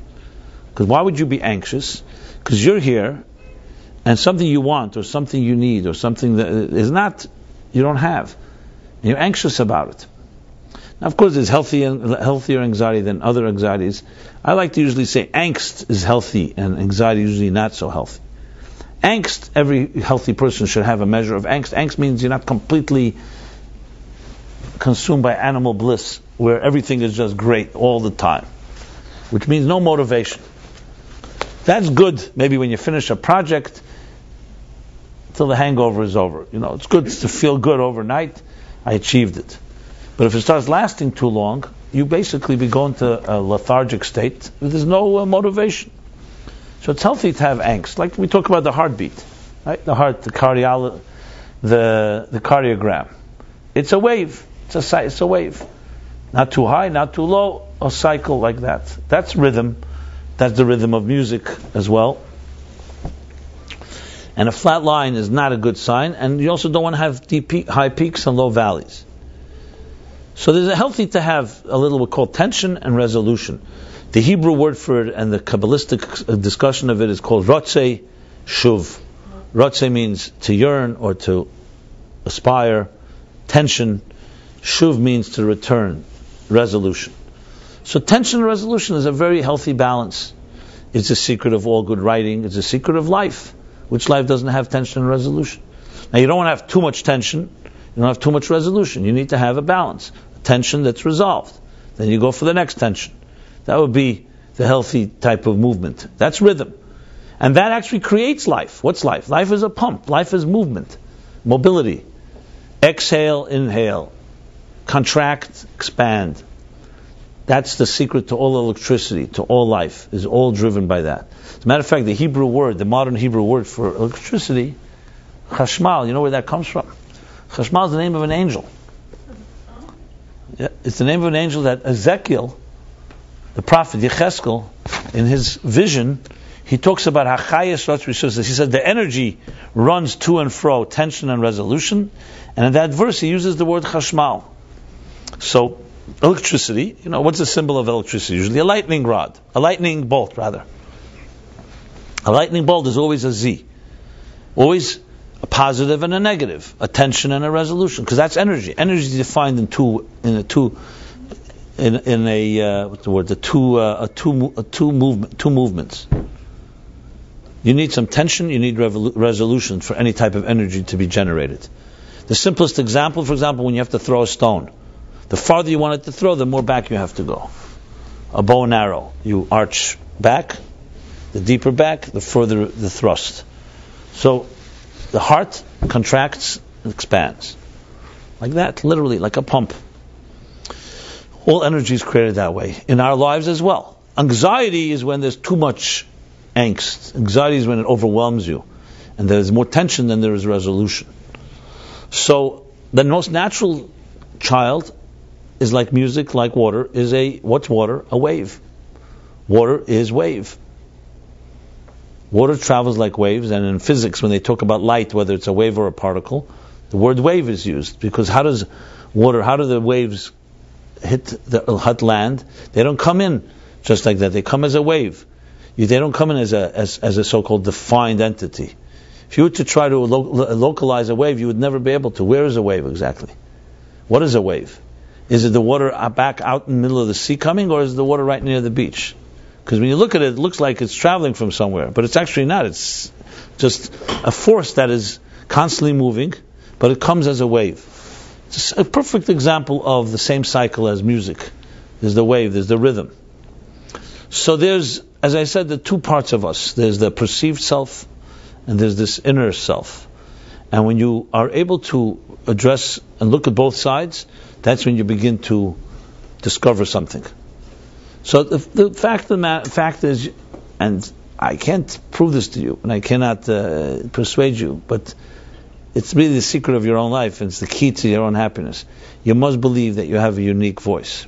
Because why would you be anxious? Because you're here, and something you want, or something you need, or something that is not, you don't have. And you're anxious about it. Now, of course, there's healthier anxiety than other anxieties. I like to usually say angst is healthy, and anxiety usually not so healthy. Angst, every healthy person should have a measure of angst. Angst means you're not completely consumed by animal bliss, where everything is just great all the time, which means no motivation. That's good maybe when you finish a project till the hangover is over. It's good to feel good overnight. I achieved it. But if it starts lasting too long, you basically be going to a lethargic state. There's no motivation. So it's healthy to have angst. Like we talk about the heartbeat, right? The heart, the cardiogram. It's a wave. It's a wave. Not too high, not too low. A cycle like that. That's rhythm. That's the rhythm of music as well. And a flat line is not a good sign, and you also don't want to have high peaks and low valleys. So there's a healthy to have a little what we call tension and resolution. The Hebrew word for it and the Kabbalistic discussion of it is called rotzei shuv. Rotzei means to yearn or to aspire. Tension. Shuv means to return. Resolution. So tension and resolution is a very healthy balance. It's a secret of all good writing. It's a secret of life. Which life doesn't have tension and resolution? Now you don't want to have too much tension. You don't have too much resolution. You need to have a balance. A tension that's resolved. Then you go for the next tension. That would be the healthy type of movement. That's rhythm. And that actually creates life. What's life? Life is a pump. Life is movement. Mobility. Exhale, inhale. Contract, expand. That's the secret to all electricity, to all life, is all driven by that. As a matter of fact, the modern Hebrew word for electricity, chashmal, you know where that comes from? Chashmal is the name of an angel. Yeah, it's the name of an angel that Ezekiel, the prophet Yecheskel, in his vision, he talks about hachayas rotzei. He said the energy runs to and fro, tension and resolution, and in that verse he uses the word chashmal. So, electricity, what's the symbol of electricity? Usually a lightning bolt. A lightning bolt is always a Z. Always a positive and a negative, a tension and a resolution, because that's energy. Energy is defined in two in a what's the word? Two movements. You need some tension. You need resolution for any type of energy to be generated. The simplest example, for example, when you have to throw a stone, the farther you want it to throw, the more back you have to go. A bow and arrow, you arch back. The deeper back, the further the thrust. So the heart contracts and expands. Like that, literally, like a pump. All energy is created that way. In our lives as well. Anxiety is when there's too much angst. Anxiety is when it overwhelms you. And there's more tension than there is resolution. So the most natural child is like music, like water, what's water? A wave. Water is wave. Water travels like waves, and in physics, when they talk about light, whether it's a wave or a particle, the word wave is used, because how do the waves hit land? They don't come in just like that. They come as a wave. They don't come in as a so-called defined entity. If you were to try to localize a wave, you would never be able to. Where is a wave exactly? What is a wave? Is it the water back out in the middle of the sea coming, or is it the water right near the beach? Because when you look at it, it looks like it's traveling from somewhere, but it's actually not. It's just a force that is constantly moving, but it comes as a wave. It's a perfect example of the same cycle as music. There's the wave, there's the rhythm. So there's, as I said, the two parts of us. There's the perceived self, and there's this inner self. And when you are able to address and look at both sides, that's when you begin to discover something. So the fact is, and I can't prove this to you, and I cannot persuade you, but it's really the secret of your own life, and it's the key to your own happiness. You must believe that you have a unique voice.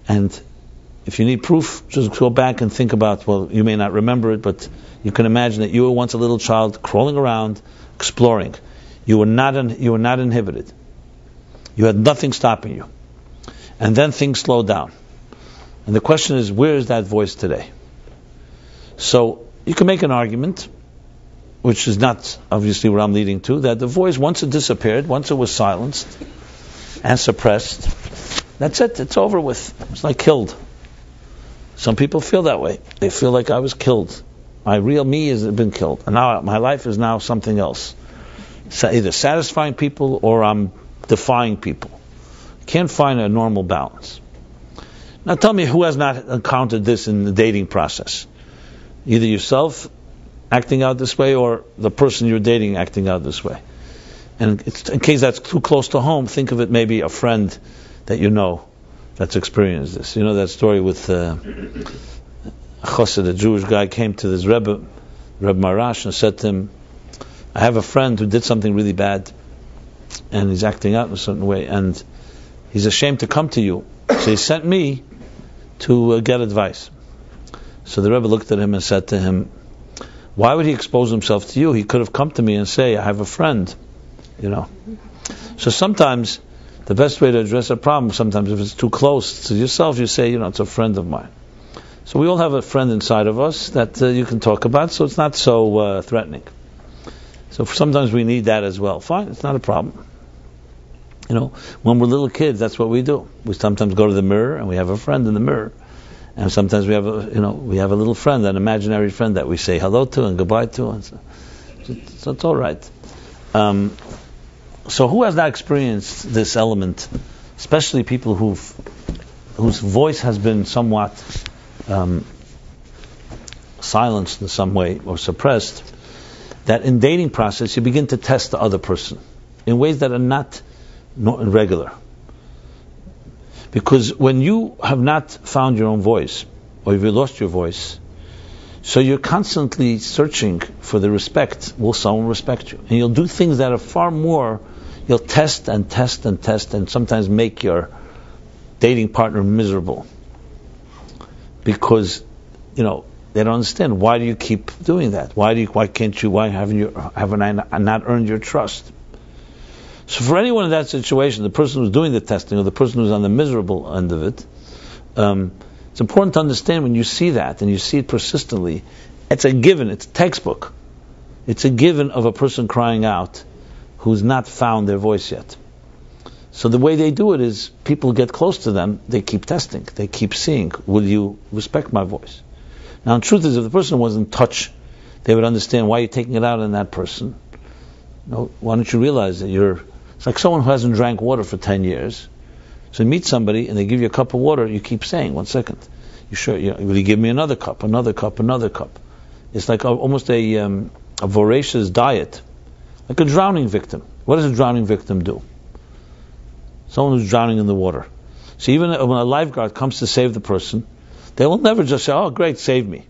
And if you need proof, just go back and think about, well, you may not remember it, but you can imagine that you were once a little child crawling around, exploring. You were not inhibited. You had nothing stopping you. And then things slowed down. And the question is, where is that voice today? So you can make an argument, which is not obviously what I'm leading to, that the voice, once it disappeared, once it was silenced and suppressed, that's it, it's over with. It's like killed. Some people feel that way. They feel like I was killed. My real me has been killed. And now my life is now something else. Either satisfying people or I'm defying people. Can't find a normal balance. Now tell me, who has not encountered this in the dating process? Either yourself acting out this way, or the person you're dating acting out this way. And in case that's too close to home, think of it maybe a friend that you know that's experienced this. You know that story with a chassid, a Jewish guy, came to this Rebbe Marash, and said to him, I have a friend who did something really bad, and he's acting out in a certain way, and he's ashamed to come to you. So he sent me to get advice. So the Rebbe looked at him and said to him, why would he expose himself to you? He could have come to me and say, I have a friend. So sometimes the best way to address a problem, sometimes if it's too close to yourself, you say, it's a friend of mine. So we all have a friend inside of us that you can talk about, so it's not so threatening. So sometimes we need that as well. Fine, it's not a problem. When we're little kids, that's what we do. We sometimes go to the mirror and we have a friend in the mirror. And sometimes we have a little friend, an imaginary friend that we say hello to and goodbye to. And so it's all right. So who has not experienced this element, especially people whose voice has been somewhat silenced in some way or suppressed, that in dating process you begin to test the other person in ways that are not regular. Because when you have not found your own voice, or if you lost your voice, so you're constantly searching for the respect. Will someone respect you? And you'll do things that are far more, you'll test and test and test, and sometimes make your dating partner miserable. Because, they don't understand. Why do you keep doing that? Why haven't I not earned your trust? So for anyone in that situation, the person who's doing the testing or the person who's on the miserable end of it, it's important to understand when you see that and you see it persistently, it's a given, it's textbook. It's a given of a person crying out who's not found their voice yet. So the way they do it is, people get close to them, they keep testing, they keep seeing, will you respect my voice? Now, the truth is, if the person was in touch, they would understand why you're taking it out on that person. Why don't you realize that it's like someone who hasn't drank water for 10 years. So you meet somebody and they give you a cup of water, you keep saying, 1 second, will you give me another cup, another cup, another cup? It's like almost a voracious diet, like a drowning victim. What does a drowning victim do? Someone who's drowning in the water. So even when a lifeguard comes to save the person, they will never just say, oh great, save me.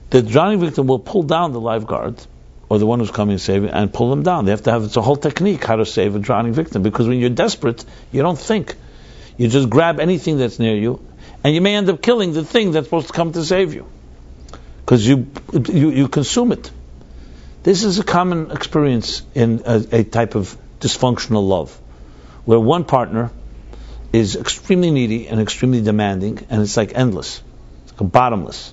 The drowning victim will pull down the lifeguard, or the one who's coming to save it, and pull them down. They have to have, it's a whole technique how to save a drowning victim, because when you're desperate, you don't think. You just grab anything that's near you, and you may end up killing the thing that's supposed to come to save you, because you consume it. This is a common experience in a type of dysfunctional love, where one partner is extremely needy and extremely demanding, and it's like endless. It's like bottomless.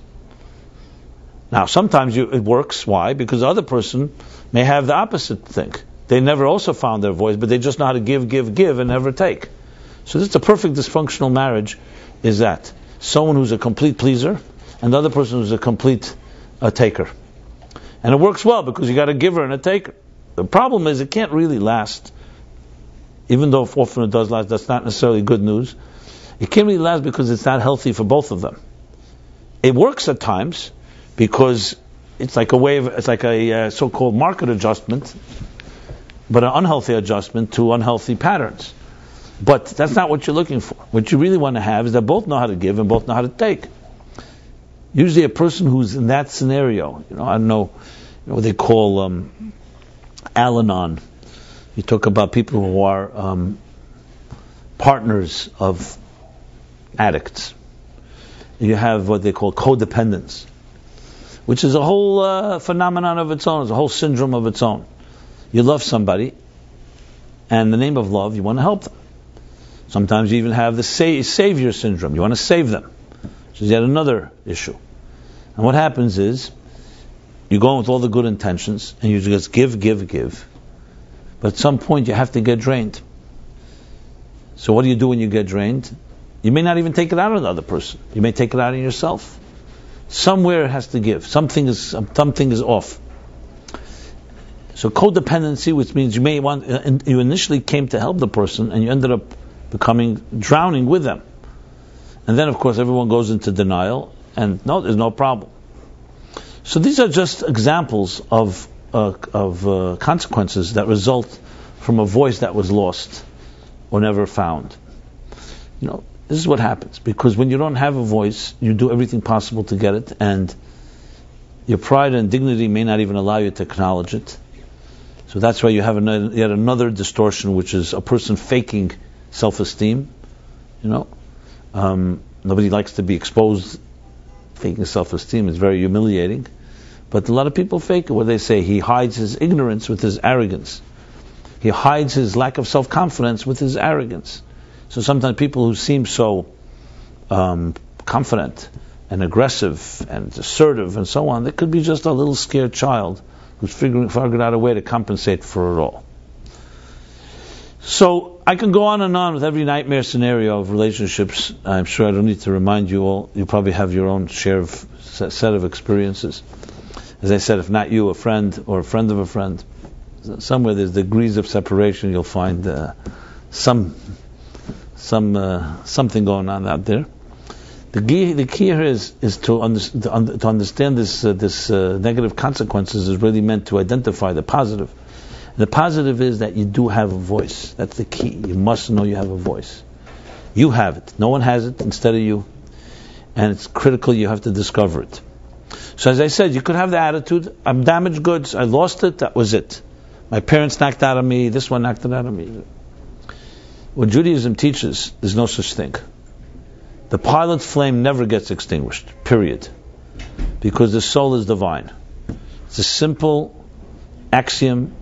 Now, sometimes it works. Why? Because the other person may have the opposite thing. They never also found their voice, but they just know how to give, and never take. So this is a perfect dysfunctional marriage, is that. Someone who's a complete pleaser, and the other person who's a complete taker. And it works well, because you got a giver and a taker. The problem is, it can't really last. Even though often it does last, that's not necessarily good news. It can't really last because it's not healthy for both of them. It works at times, because it's like a so-called market adjustment, but an unhealthy adjustment to unhealthy patterns. But that's not what you're looking for. What you really want to have is that both know how to give and both know how to take. Usually a person who's in that scenario, I don't know, what they call Al-Anon. You talk about people who are partners of addicts. You have what they call codependence, which is a whole phenomenon of its own. It's a whole syndrome of its own. You love somebody, and in the name of love, you want to help them. Sometimes you even have the savior syndrome. You want to save them, which is yet another issue. And what happens is, you go in with all the good intentions, and you just give. But at some point, you have to get drained. So what do you do when you get drained? You may not even take it out on the other person. You may take it out on yourself. Somewhere it has to give. Something is off. So codependency, which means you initially came to help the person, and you ended up drowning with them. And then, of course, everyone goes into denial, and no, there's no problem. So these are just examples of consequences that result from a voice that was lost or never found. This is what happens, because when you don't have a voice, you do everything possible to get it, and your pride and dignity may not even allow you to acknowledge it. So that's why you have yet another distortion, which is a person faking self-esteem. Nobody likes to be exposed. Faking self-esteem is very humiliating. But a lot of people fake it, where they say he hides his ignorance with his arrogance. He hides his lack of self-confidence with his arrogance. So sometimes people who seem so confident and aggressive and assertive and so on, they could be just a little scared child who's figured out a way to compensate for it all. So I can go on and on with every nightmare scenario of relationships. I'm sure I don't need to remind you all. You probably have your own set of experiences. As I said, if not you, a friend or a friend of a friend. Somewhere there's degrees of separation. You'll find something going on out there. The key here is to understand this negative consequences is really meant to identify the positive. And the positive is that you do have a voice. That's the key. You must know you have a voice. You have it. No one has it instead of you. And it's critical you have to discover it. So as I said, you could have the attitude, I'm damaged goods, I lost it, that was it. My parents knocked out of me, this one knocked it out of me. What Judaism teaches, there's no such thing. The pilot's flame never gets extinguished, period. Because the soul is divine. It's a simple axiom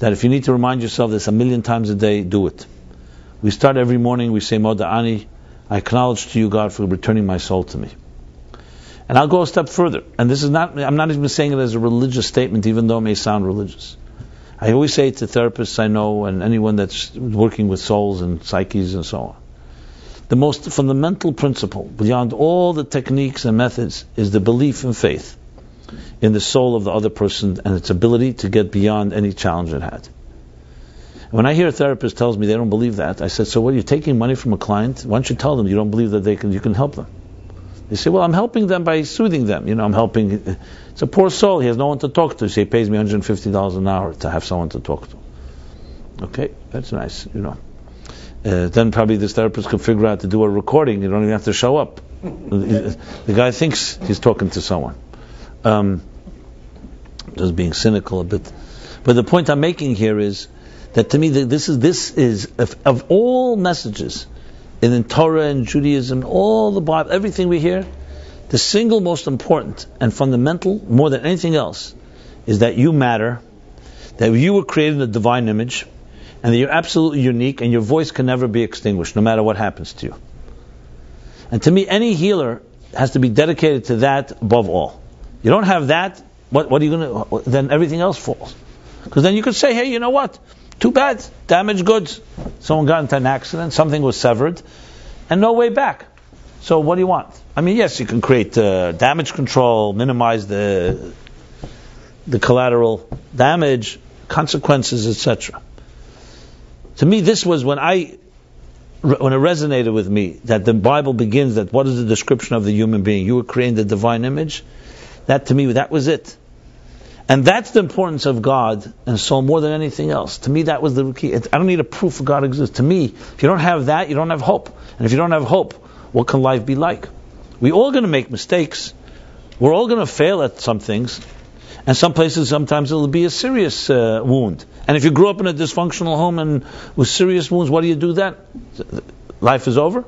that if you need to remind yourself this 1,000,000 times a day, do it. We start every morning, we say, Moda'ani, I acknowledge to you, God, for returning my soul to me. And I'll go a step further. And I'm not even saying it as a religious statement, even though it may sound religious. I always say to therapists I know and anyone that's working with souls and psyches and so on, the most fundamental principle, beyond all the techniques and methods, is the belief and faith in the soul of the other person and its ability to get beyond any challenge it had. When I hear a therapist tells me they don't believe that, I said, so what, you're taking money from a client? Why don't you tell them you don't believe that you can help them? They say, well, I'm helping them by soothing them. I'm helping. It's a poor soul. He has no one to talk to. So he pays me $150 an hour to have someone to talk to. Okay, that's nice, Then probably this therapist could figure out to do a recording. You don't even have to show up. The guy thinks he's talking to someone. Just being cynical a bit. But the point I'm making here is that to me, this is of all messages in Torah and Judaism, all the Bible, everything we hear, the single most important and fundamental, more than anything else, is that you matter, that you were created in the divine image, and that you're absolutely unique, and your voice can never be extinguished, no matter what happens to you. And to me, any healer has to be dedicated to that above all. You don't have that, what are you going to? Then everything else falls. Because then you could say, hey, you know what? Too bad, damaged goods. Someone got into an accident, something was severed, and no way back. So what do you want? I mean, yes, you can create damage control, minimize the collateral damage, consequences, etc. To me, this was when it resonated with me, that the Bible begins, that what is the description of the human being? You were created in the divine image. That to me, that was it. And that's the importance of God and soul more than anything else. To me, that was the key. I don't need a proof of God exists. To me, if you don't have that, you don't have hope. And if you don't have hope, what can life be like? We're all going to make mistakes. We're all going to fail at some things. And some places, sometimes it'll be a serious wound. And if you grew up in a dysfunctional home and with serious wounds, what do you do then? Life is over?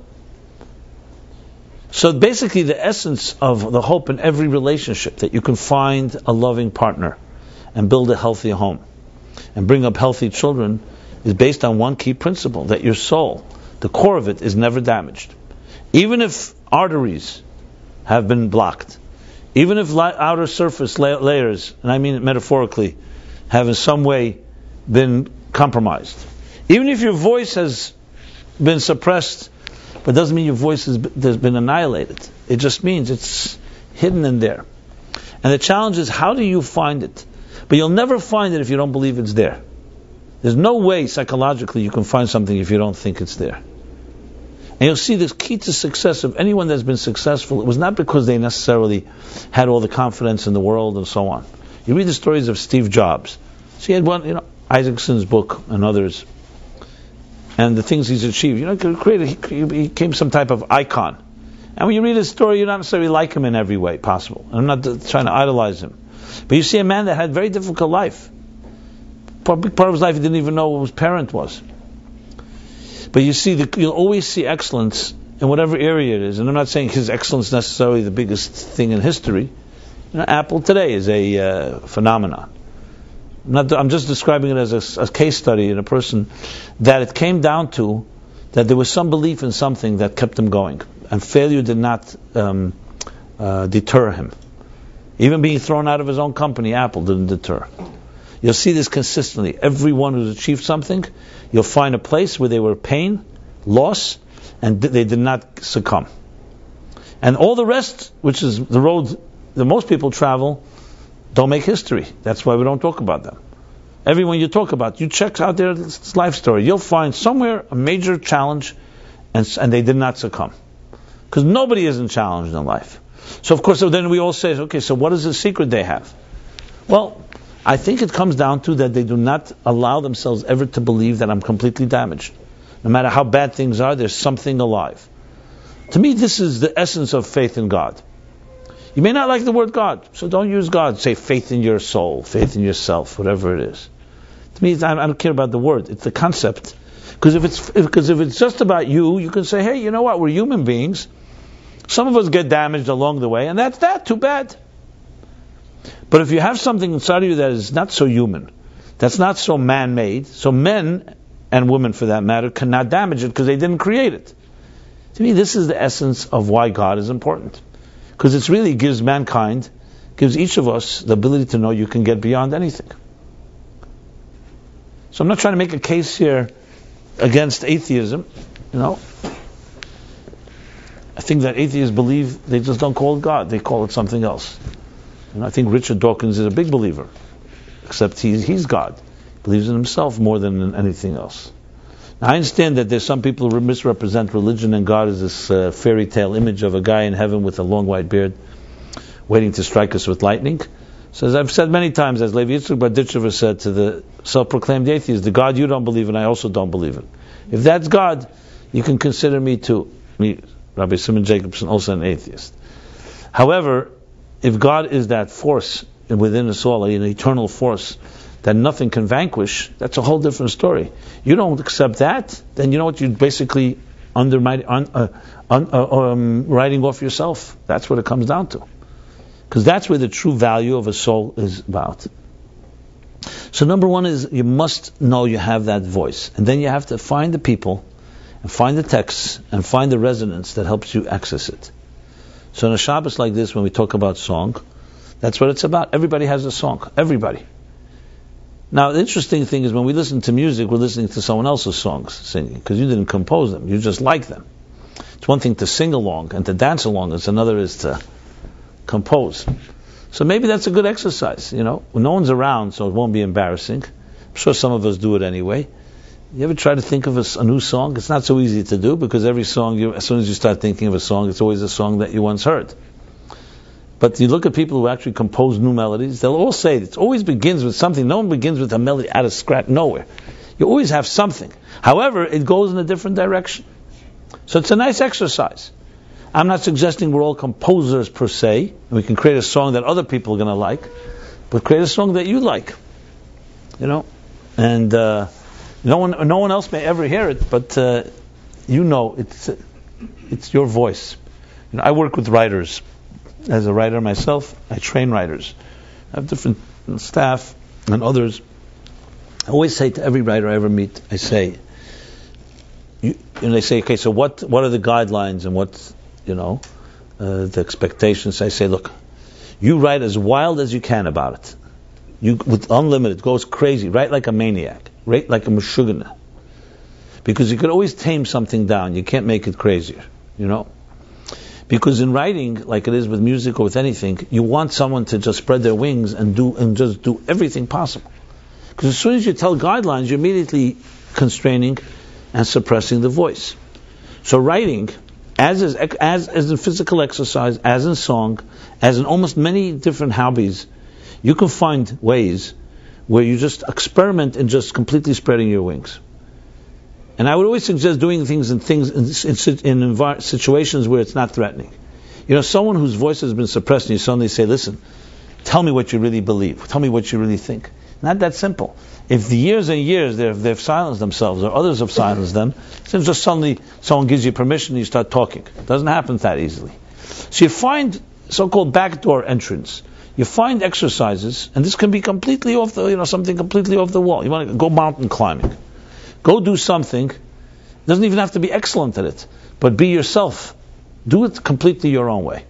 So basically the essence of the hope in every relationship, that you can find a loving partner and build a healthy home and bring up healthy children, is based on one key principle, that your soul, the core of it, is never damaged. Even if arteries have been blocked, even if outer surface layers, and I mean it metaphorically, have in some way been compromised, even if your voice has been suppressed, but doesn't mean your voice has been annihilated. It just means it's hidden in there. And the challenge is, how do you find it? But you'll never find it if you don't believe it's there. There's no way psychologically you can find something if you don't think it's there. And you'll see this key to success of anyone that's been successful, it was not because they necessarily had all the confidence in the world and so on. You read the stories of Steve Jobs. So he had one, Isaacson's book and others, and the things he's achieved. He became some type of icon. And when you read his story, you don't necessarily like him in every way possible. I'm not trying to idolize him. But you see a man that had a very difficult life. A big part of his life he didn't even know who his parent was. But you see, you'll always see excellence in whatever area it is. And I'm not saying his excellence is necessarily the biggest thing in history. Apple today is a phenomenon. I'm just describing it as a case study in a person that it came down to that there was some belief in something that kept him going, and failure did not deter him. Even being thrown out of his own company, Apple, didn't deter. You'll see this consistently. Everyone who's achieved something, you'll find a place where they were pain, loss, and they did not succumb. And all the rest, which is the road that most people travel, don't make history. That's why we don't talk about them. Everyone you talk about, you check out their life story, you'll find somewhere a major challenge, and they did not succumb. Because nobody isn't challenged in life. So of course, then we all say, okay, so what is the secret they have? Well, I think it comes down to that they do not allow themselves ever to believe that I'm completely damaged. No matter how bad things are, there's something alive. To me, this is the essence of faith in God. You may not like the word God, so don't use God. Say faith in your soul, faith in yourself, whatever it is. To me, I don't care about the word. It's the concept. Because if it's just about you, you can say, hey, you know what? We're human beings. Some of us get damaged along the way, and that's that. Too bad. But if you have something inside of you that is not so human, that's not so man-made, so men and women, for that matter, cannot damage it because they didn't create it. To me, this is the essence of why God is important. Because it really gives mankind, gives each of us the ability to know you can get beyond anything. So I'm not trying to make a case here against atheism. I think that atheists believe they just don't call it God; they call it something else. I think Richard Dawkins is a big believer, except he's God. He believes in himself more than in anything else. Now, I understand that there's some people who misrepresent religion and God as this fairy tale image of a guy in heaven with a long white beard waiting to strike us with lightning. So as I've said many times, as Levi Yitzchak Berditchever said to the self-proclaimed atheist, the God you don't believe in, I also don't believe in. If that's God, you can consider me too. Me, Rabbi Jacobson, also an atheist. However, if God is that force within us all, an eternal force that nothing can vanquish, that's a whole different story. You don't accept that, then you know what? You're basically writing off yourself. That's what it comes down to. Because that's where the true value of a soul is about. So number one is you must know you have that voice. And then you have to find the people and find the texts and find the resonance that helps you access it. So in a Shabbos like this, when we talk about song, that's what it's about. Everybody has a song. Everybody. Now, the interesting thing is when we listen to music, we're listening to someone else's songs singing, because you didn't compose them. You just like them. It's one thing to sing along and to dance along. It's another is to compose. So maybe that's a good exercise, When no one's around, so it won't be embarrassing. I'm sure some of us do it anyway. You ever try to think of a new song? It's not so easy to do, because every song, as soon as you start thinking of a song, it's always a song that you once heard. But you look at people who actually compose new melodies, they'll all say it always begins with something. No one begins with a melody out of scratch, nowhere. You always have something. However, it goes in a different direction. So it's a nice exercise. I'm not suggesting we're all composers per se, and we can create a song that other people are going to like, but create a song that you like. And no one else may ever hear it, but it's your voice. I work with writers. As a writer myself, I train writers. I have different staff and others. I always say to every writer I ever meet, I say, and they say, okay, so what are the guidelines and what's, the expectations? I say, look, you write as wild as you can about it. You, with unlimited, goes crazy, write like a maniac, write like a meshugana. Because you could always tame something down. You can't make it crazier, Because in writing, like it is with music or with anything, you want someone to just spread their wings and just do everything possible. Because as soon as you tell guidelines, you're immediately constraining and suppressing the voice. So writing, as in physical exercise, as in song, as in almost many different hobbies, you can find ways where you just experiment in just completely spreading your wings. And I would always suggest doing things in situations where it's not threatening. Someone whose voice has been suppressed, and you suddenly say, listen, tell me what you really believe. Tell me what you really think. Not that simple. If the years and years they've silenced themselves, or others have silenced them, it's just suddenly someone gives you permission and you start talking. It doesn't happen that easily. So you find so-called backdoor entrance. You find exercises, and this can be completely off the, something completely off the wall. You want to go mountain climbing. Go do something. It doesn't even have to be excellent at it, but be yourself. Do it completely your own way.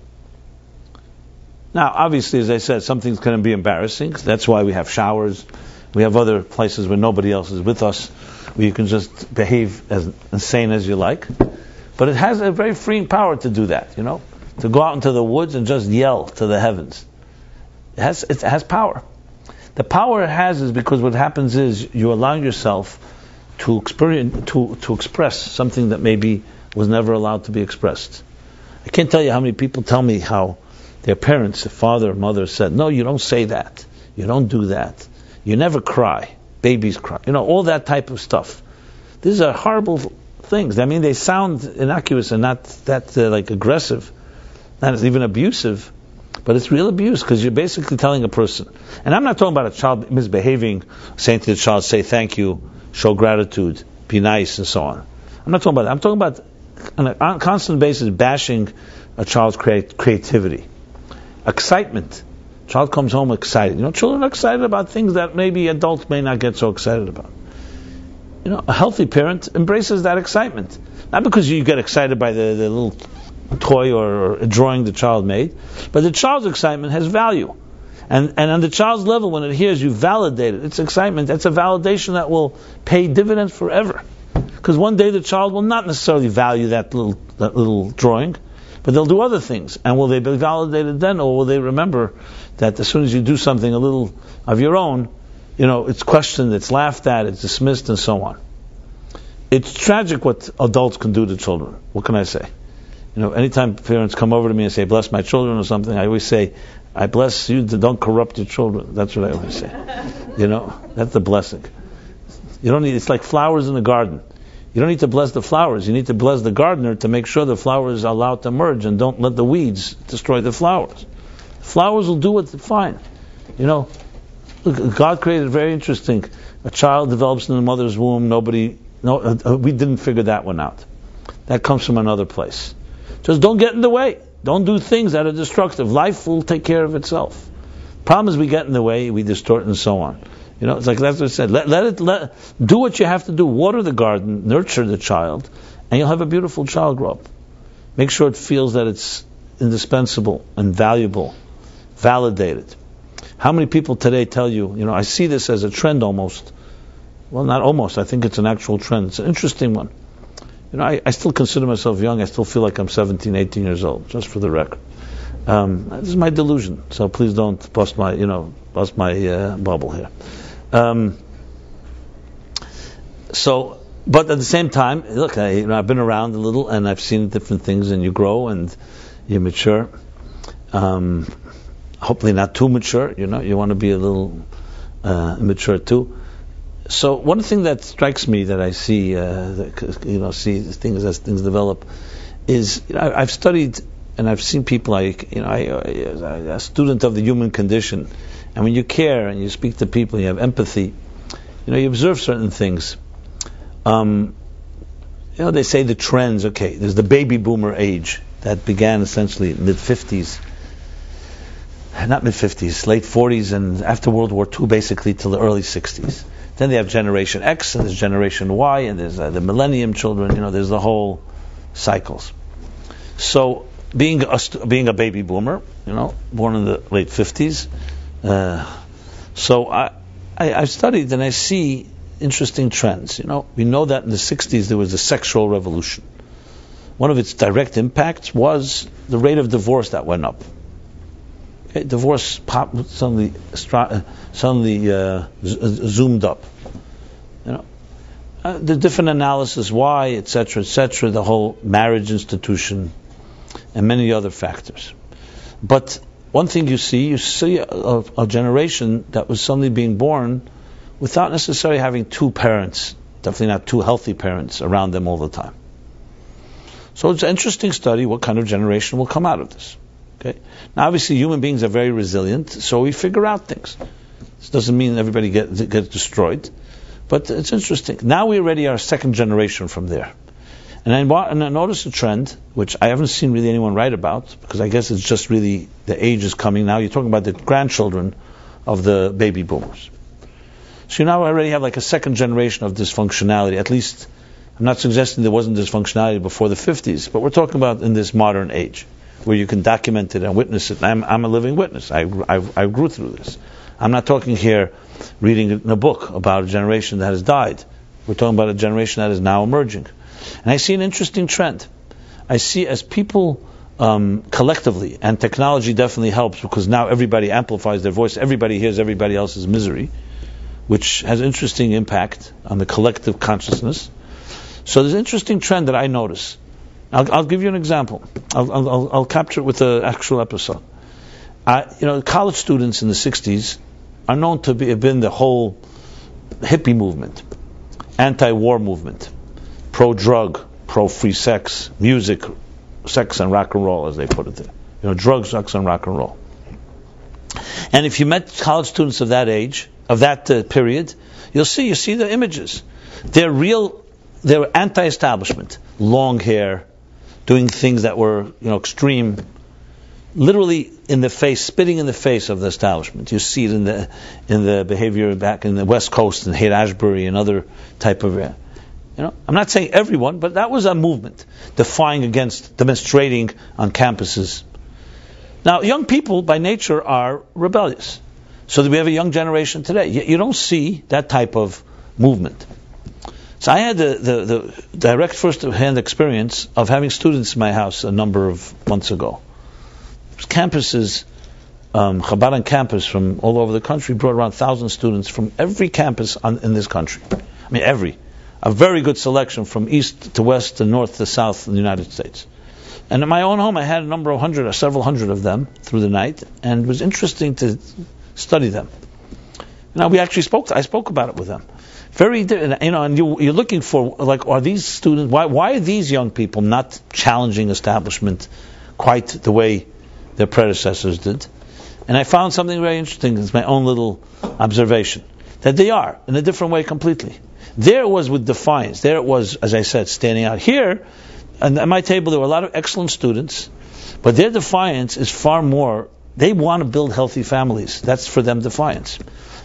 Now, obviously, as I said, some things can be embarrassing. That's why we have showers. We have other places where nobody else is with us, where you can just behave as insane as you like. But it has a very freeing power to do that, to go out into the woods and just yell to the heavens. It has power. The power it has is because what happens is you allow yourself to express something that maybe was never allowed to be expressed. I can't tell you how many people tell me how their parents, their father or mother said, no, you don't say that. You don't do that. You never cry. Babies cry. All that type of stuff. These are horrible things. I mean, they sound innocuous and not that aggressive, not even abusive, but it's real abuse because you're basically telling a person. And I'm not talking about a child misbehaving, saying to the child, say thank you, show gratitude, be nice, and so on. I'm not talking about that. I'm talking about on a constant basis bashing a child's creativity. Excitement. Child comes home excited. Children are excited about things that maybe adults may not get so excited about. A healthy parent embraces that excitement. Not because you get excited by the little toy or drawing the child made, but the child's excitement has value. And on the child's level, when it hears you validate it, it's excitement. That's a validation that will pay dividends forever. Because one day the child will not necessarily value that little drawing, but they'll do other things. And will they be validated then, or will they remember that as soon as you do something a little of your own, it's questioned, it's laughed at, it's dismissed, and so on. It's tragic what adults can do to children. What can I say? Anytime parents come over to me and say, bless my children or something, I always say, I bless you, don't corrupt your children. That's what I always say. That's the blessing. You don't need, it's like flowers in the garden. You don't need to bless the flowers. You need to bless the gardener to make sure the flowers are allowed to emerge, and don't let the weeds destroy the flowers. Flowers will do what's fine. Look, God created very interesting. A child develops in the mother's womb. We didn't figure that one out. That comes from another place. Just don't get in the way. Don't do things that are destructive. Life will take care of itself. Problem is we get in the way, we distort, and so on. It's like that's what I said. Let do what you have to do. Water the garden, nurture the child, and you'll have a beautiful child grow up. Make sure it feels that it's indispensable and valuable, validated. How many people today tell you, I see this as a trend almost. Well, not almost. I think it's an actual trend. It's an interesting one. I still consider myself young. I still feel like I'm 17, 18 years old, just for the record. This is my delusion, so please don't bust my bubble here. But at the same time, look, I've been around a little, and I've seen different things, and you grow and you mature. Hopefully not too mature. You want to be a little immature too. So one thing that strikes me that I see, see things as things develop, is I've studied and I've seen people like, a student of the human condition, and when you care and you speak to people, you have empathy, you observe certain things. They say the trends. Okay, there's the baby boomer age that began essentially mid-50s. Not mid-50s, late 40s, and after World War II, basically till the early 60s. Then they have Generation X, and there's Generation Y, and there's the Millennium children. There's the whole cycles. So, being a baby boomer, born in the late 50s, so I've studied and I see interesting trends. We know that in the 60s there was a sexual revolution. One of its direct impacts was the rate of divorce that went up. Divorce suddenly zoomed up. The different analysis why, etc., the whole marriage institution, and many other factors. But one thing you see a generation that was suddenly being born without necessarily having two parents, definitely not two healthy parents around them all the time. So it's an interesting study what kind of generation will come out of this. Okay. Now, obviously, human beings are very resilient, so we figure out things. This doesn't mean everybody gets destroyed, but it's interesting. Now we already are a second generation from there. And I noticed a trend, which I haven't seen really anyone write about, because I guess it's just really the age is coming now. You're talking about the grandchildren of the baby boomers. So you now already have like a second generation of dysfunctionality. At least, I'm not suggesting there wasn't dysfunctionality before the 50s, but we're talking about in this modern age, where you can document it and witness it. I'm a living witness. I grew through this. I'm not talking here reading in a book about a generation that has died. We're talking about a generation that is now emerging. And I see an interesting trend. I see as people collectively, and technology definitely helps because now everybody amplifies their voice, everybody hears everybody else's misery, which has interesting impact on the collective consciousness. So there's an interesting trend that I notice. I'll give you an example. I'll capture it with an actual episode. College students in the 60s are known to have been the whole hippie movement, anti-war movement, pro-drug, pro-free sex, music, sex and rock and roll, as they put it there. Drugs, sex, and rock and roll. And if you met college students of that age, of that period, you see the images. They're anti-establishment, long hair, doing things that were, extreme, literally in the face, spitting in the face of the establishment. You see it in the behavior back in the West Coast and Haight-Ashbury and other type of, I'm not saying everyone, but that was a movement, demonstrating on campuses. Now, young people by nature are rebellious. So that we have a young generation today. You don't see that type of movement. So I had the direct first-hand experience of having students in my house a number of months ago. Campuses, Chabad on campus from all over the country brought around 1,000 students from every campus in this country. I mean, a very good selection from east to west to north to south in the United States. And in my own home, I had a number of hundred or several hundred of them through the night, and it was interesting to study them. Now, I spoke about it with them. And you're looking for, like, are these students, why are these young people not challenging establishment quite the way their predecessors did? And I found something very interesting. It's my own little observation. That they are, in a different way completely. There it was with defiance. There it was, as I said, standing out. Here, and at my table, there were a lot of excellent students, but their defiance is far more, they want to build healthy families. That's for them defiance.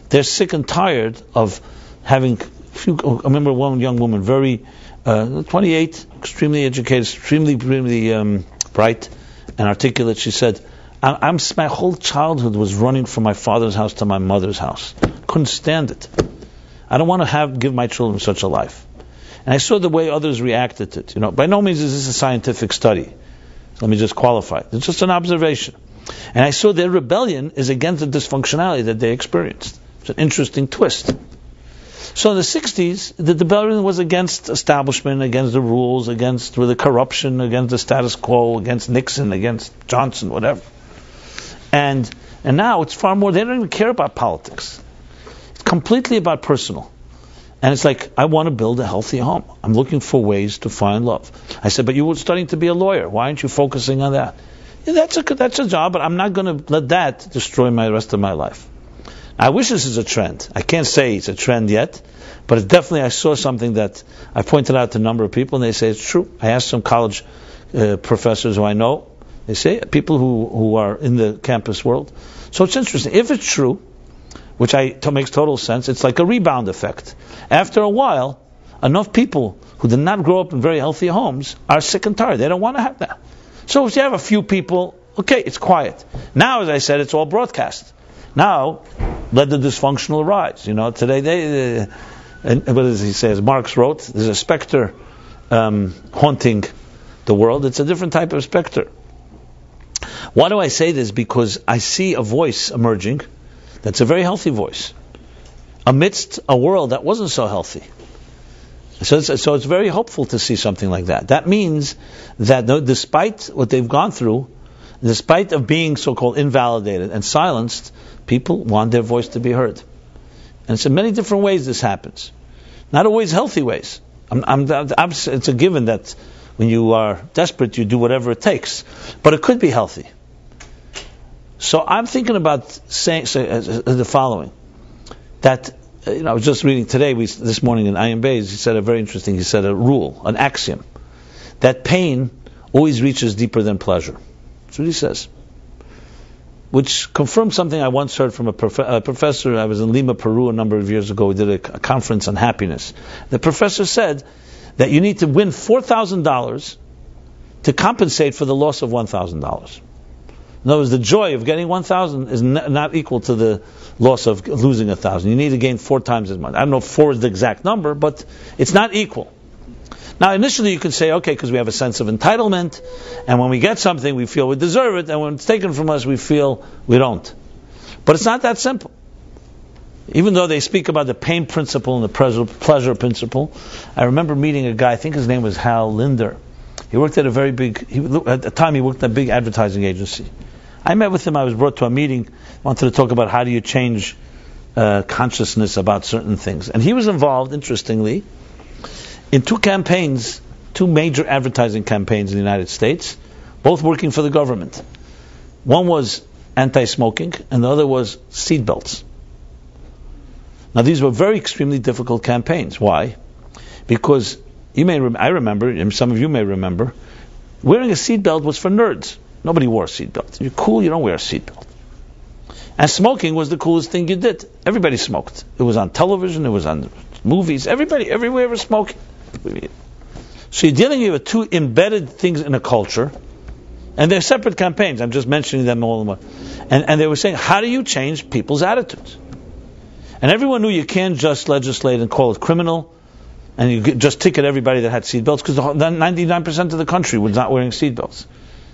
They're sick and tired of having, I remember one young woman, very, 28, extremely educated, extremely bright and articulate. She said, my whole childhood was running from my father's house to my mother's house. Couldn't stand it. I don't want to give my children such a life. And I saw the way others reacted to it. By no means is this a scientific study. Let me just qualify. It's just an observation. And I saw their rebellion is against the dysfunctionality that they experienced. It's an interesting twist. So in the 60s, the rebellion was against establishment, against the rules, against the corruption, against the status quo, against Nixon, against Johnson, whatever. And now it's far more, they don't even care about politics. It's completely about personal. And it's like, I want to build a healthy home. I'm looking for ways to find love. I said, but you were studying to be a lawyer. Why aren't you focusing on that? Yeah, that's a job, but I'm not going to let that destroy my rest of my life. I wish this is a trend. I can't say it's a trend yet, but it's definitely, I saw something that I pointed out to a number of people, and they say it's true. I asked some college professors who I know. They say, people who are in the campus world. So it's interesting. If it's true, which makes total sense, it's like a rebound effect. After a while, enough people who did not grow up in very healthy homes are sick and tired. They don't want to have that. So if you have a few people, okay, it's quiet. Now, as I said, it's all broadcast. Now, let the dysfunctional arise. Today and what does he say? As Marx wrote, there's a specter haunting the world. It's a different type of specter. Why do I say this? Because I see a voice emerging that's a very healthy voice amidst a world that wasn't so healthy. So it's very hopeful to see something like that. That means that despite what they've gone through, despite of being so-called invalidated and silenced, people want their voice to be heard. And it's in many different ways this happens. Not always healthy ways. It's a given that when you are desperate, you do whatever it takes. But it could be healthy. So I'm thinking about saying the following. That, I was just reading today, this morning in Ayin Beis, he said a rule, an axiom, that pain always reaches deeper than pleasure. That's what he says. Which confirms something I once heard from a professor. I was in Lima, Peru a number of years ago. We did a conference on happiness. The professor said that you need to win $4,000 to compensate for the loss of $1,000. In other words, the joy of getting 1,000 is not equal to the loss of losing 1,000. You need to gain 4 times as much. I don't know if 4 is the exact number, but it's not equal. Now, initially you could say, okay, because we have a sense of entitlement, and when we get something, we feel we deserve it, and when it's taken from us, we feel we don't. But it's not that simple. Even though they speak about the pain principle and the pleasure principle, I remember meeting a guy, I think his name was Hal Linder. He worked at at the time he worked at a big advertising agency. I met with him, I was brought to a meeting, wanted to talk about how do you change consciousness about certain things. And he was involved, interestingly, in 2 campaigns, 2 major advertising campaigns in the United States, both working for the government. One was anti-smoking, and the other was seat belts. Now these were very extremely difficult campaigns. Why? Because I remember, and some of you may remember, wearing a seatbelt was for nerds. Nobody wore a seatbelt. You're cool, you don't wear a seatbelt. And smoking was the coolest thing you did. Everybody smoked. It was on television, it was on movies, everywhere was smoking. So you're dealing with 2 embedded things in a culture, And they're separate campaigns. I'm just mentioning them all in one. And they were saying, how do you change people's attitudes? And everyone knew you can't just legislate and call it criminal, and you just ticket everybody that had seatbelts, because 99% of the country was not wearing seatbelts.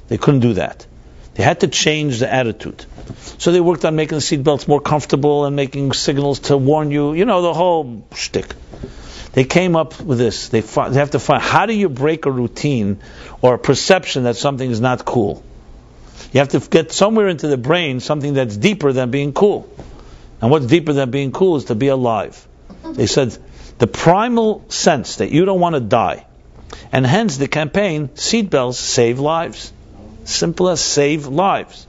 They couldn't do that. They had to change the attitude. So they worked on making the seatbelts more comfortable and making signals to warn you, the whole shtick. They came up with this. They have to find, how do you break a routine or a perception that something is not cool? You have to get somewhere into the brain something that's deeper than being cool. And what's deeper than being cool is to be alive. They said the primal sense that you don't want to die. And hence the campaign, seatbelts save lives. Simple as save lives.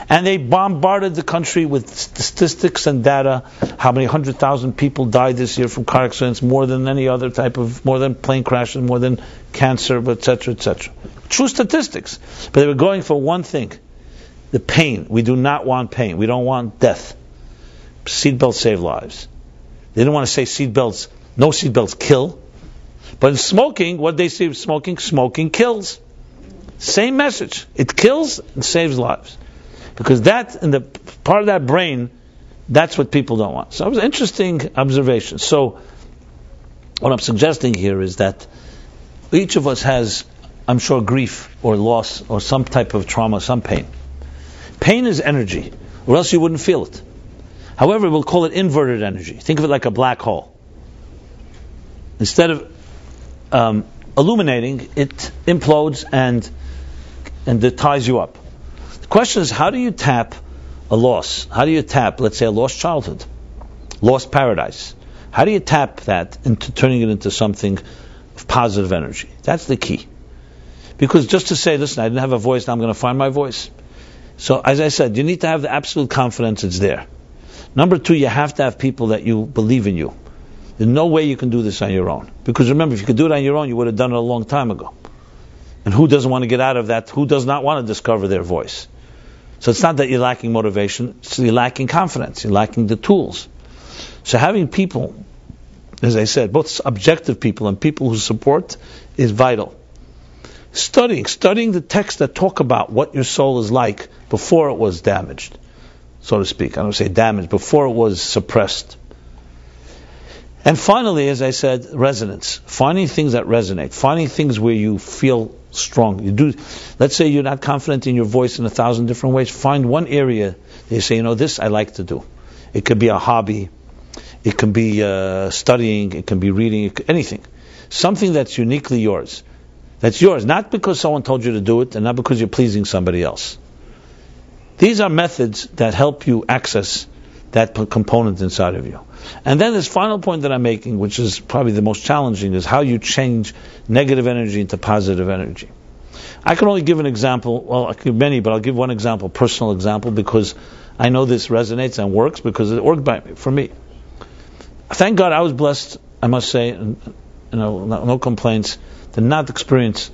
And they bombarded the country with statistics and data, how many 100,000 people died this year from car accidents, more than any other more than plane crashes, more than cancer, etc., etc. True statistics. But they were going for one thing, the pain. We do not want pain. We don't want death. Seatbelts save lives. They didn't want to say no seatbelts kill. But in smoking, what they say smoking kills. Same message. It kills and saves lives. Because that, in the part of that brain, that's what people don't want. So it was an interesting observation. So what I'm suggesting here is that each of us has, I'm sure, grief or loss or some type of trauma, some pain. Pain is energy, or else you wouldn't feel it. However, we'll call it inverted energy. Think of it like a black hole. Instead of illuminating, it implodes and it ties you up. The question is, how do you tap a loss? How do you tap, let's say, a lost childhood, lost paradise? How do you tap that into turning it into something of positive energy? That's the key. Because just to say, listen, I didn't have a voice, now I'm going to find my voice. So, as I said, you need to have the absolute confidence it's there. Number two, you have to have people that you believe in you. There's no way you can do this on your own. Because remember, if you could do it on your own, you would have done it a long time ago. And who doesn't want to get out of that? Who does not want to discover their voice? So it's not that you're lacking motivation, it's you're lacking confidence, you're lacking the tools. So having people, as I said, both objective people and people who support is vital. Studying the texts that talk about what your soul is like before it was damaged, so to speak. I don't say damaged, before it was suppressed. And finally, as I said, resonance. Finding things that resonate. Finding things where you feel strong. Let's say you're not confident in your voice in 1,000 different ways. Find one area that you say, this I like to do. It could be a hobby. It can be studying. It can be reading. Anything. Something that's uniquely yours. That's yours. Not because someone told you to do it and not because you're pleasing somebody else. These are methods that help you access that component inside of you. And then this final point that I'm making, which is probably the most challenging, is how you change negative energy into positive energy. I can only give an example, well, I give many, but I'll give one example, personal example, because I know this resonates and works, because it worked for me. Thank God I was blessed, I must say, no complaints, to not experience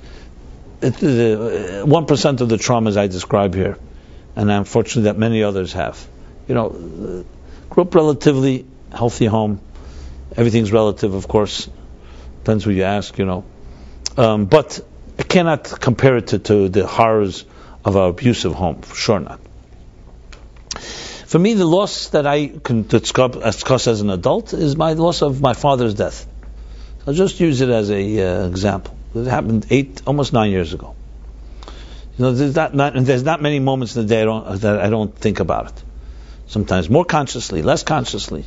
1% of the traumas I describe here, and I'm fortunate that many others have. Grew up relatively healthy home. Everything's relative, of course. Depends who you ask, But I cannot compare it to the horrors of an abusive home. For sure not. For me, the loss that I can discuss as an adult is my loss of my father's death. I'll just use it as an example. It happened almost 9 years ago. There's not many moments in the day that I don't think about it. Sometimes more consciously, less consciously.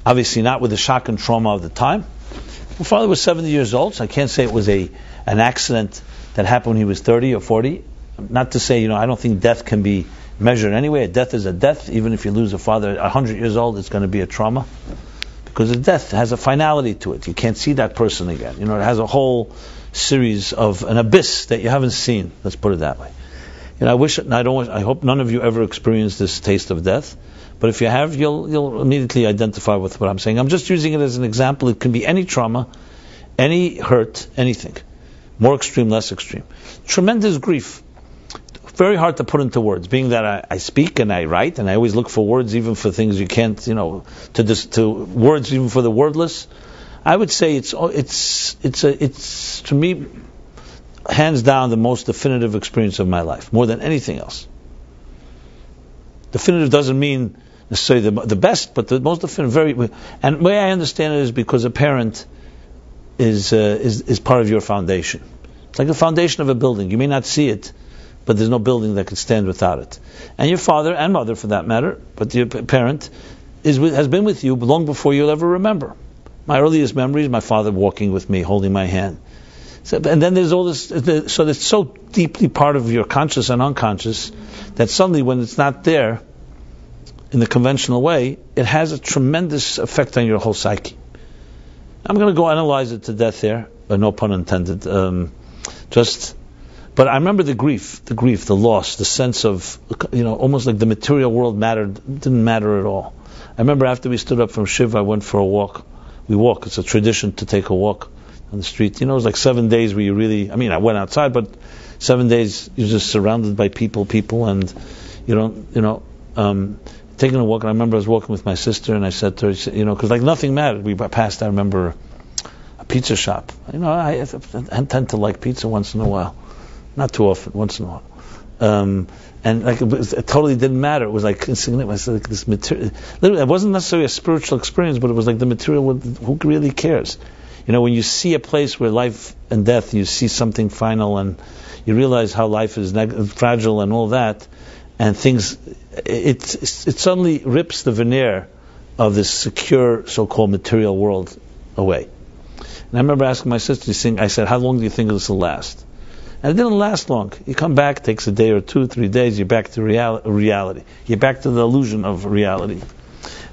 Obviously not with the shock and trauma of the time. My father was 70 years old, so I can't say it was an accident that happened when he was 30 or 40. Not to say, I don't think death can be measured anyway. A death is a death. Even if you lose a father at 100 years old, it's going to be a trauma. Because a death has a finality to it. You can't see that person again. It has a whole series of an abyss that you haven't seen. Let's put it that way. I hope none of you ever experience this taste of death. But if you have, you'll immediately identify with what I'm saying. I'm just using it as an example. It can be any trauma, any hurt, anything. More extreme, less extreme. Tremendous grief. Very hard to put into words, being that I speak and I write, and I always look for words even for things you can't, to words even for the wordless. I would say it's to me hands down the most definitive experience of my life, more than anything else. Definitive doesn't mean necessarily the best, but the most definitive. And the way I understand it is because a parent is part of your foundation. It's like the foundation of a building. You may not see it, but there's no building that could stand without it. And your father and mother, for that matter, but your parent has been with you long before you'll ever remember. My earliest memory is my father walking with me, holding my hand. And then there's all this, so it's so deeply part of your conscious and unconscious that suddenly when it's not there in the conventional way, it has a tremendous effect on your whole psyche. I'm going to go analyze it to death here, no pun intended. But I remember the grief, the loss, the sense of, almost like the material world didn't matter at all. I remember after we stood up from Shiva, I went for a walk. We walk, it's a tradition to take a walk on the street. It was like 7 days where I went outside, but 7 days you're just surrounded by people, and taking a walk. And I remember I was walking with my sister, and I said to her, because like nothing mattered. We passed, I remember, a pizza shop. I tend to like pizza once in a while. Not too often, once in a while. And like it totally didn't matter. It was like insignificant. It was like this material. Literally, it wasn't necessarily a spiritual experience, but it was like the material. Who really cares? When you see a place where life and death, you see something final, and you realize how life is fragile and all that, and things. It suddenly rips the veneer of this secure, so-called material world away. And I remember asking my sister, I said, "How long do you think this will last?" And it didn't last long. You come back, takes a day or 2, 3 days, you're back to reality. You're back to the illusion of reality.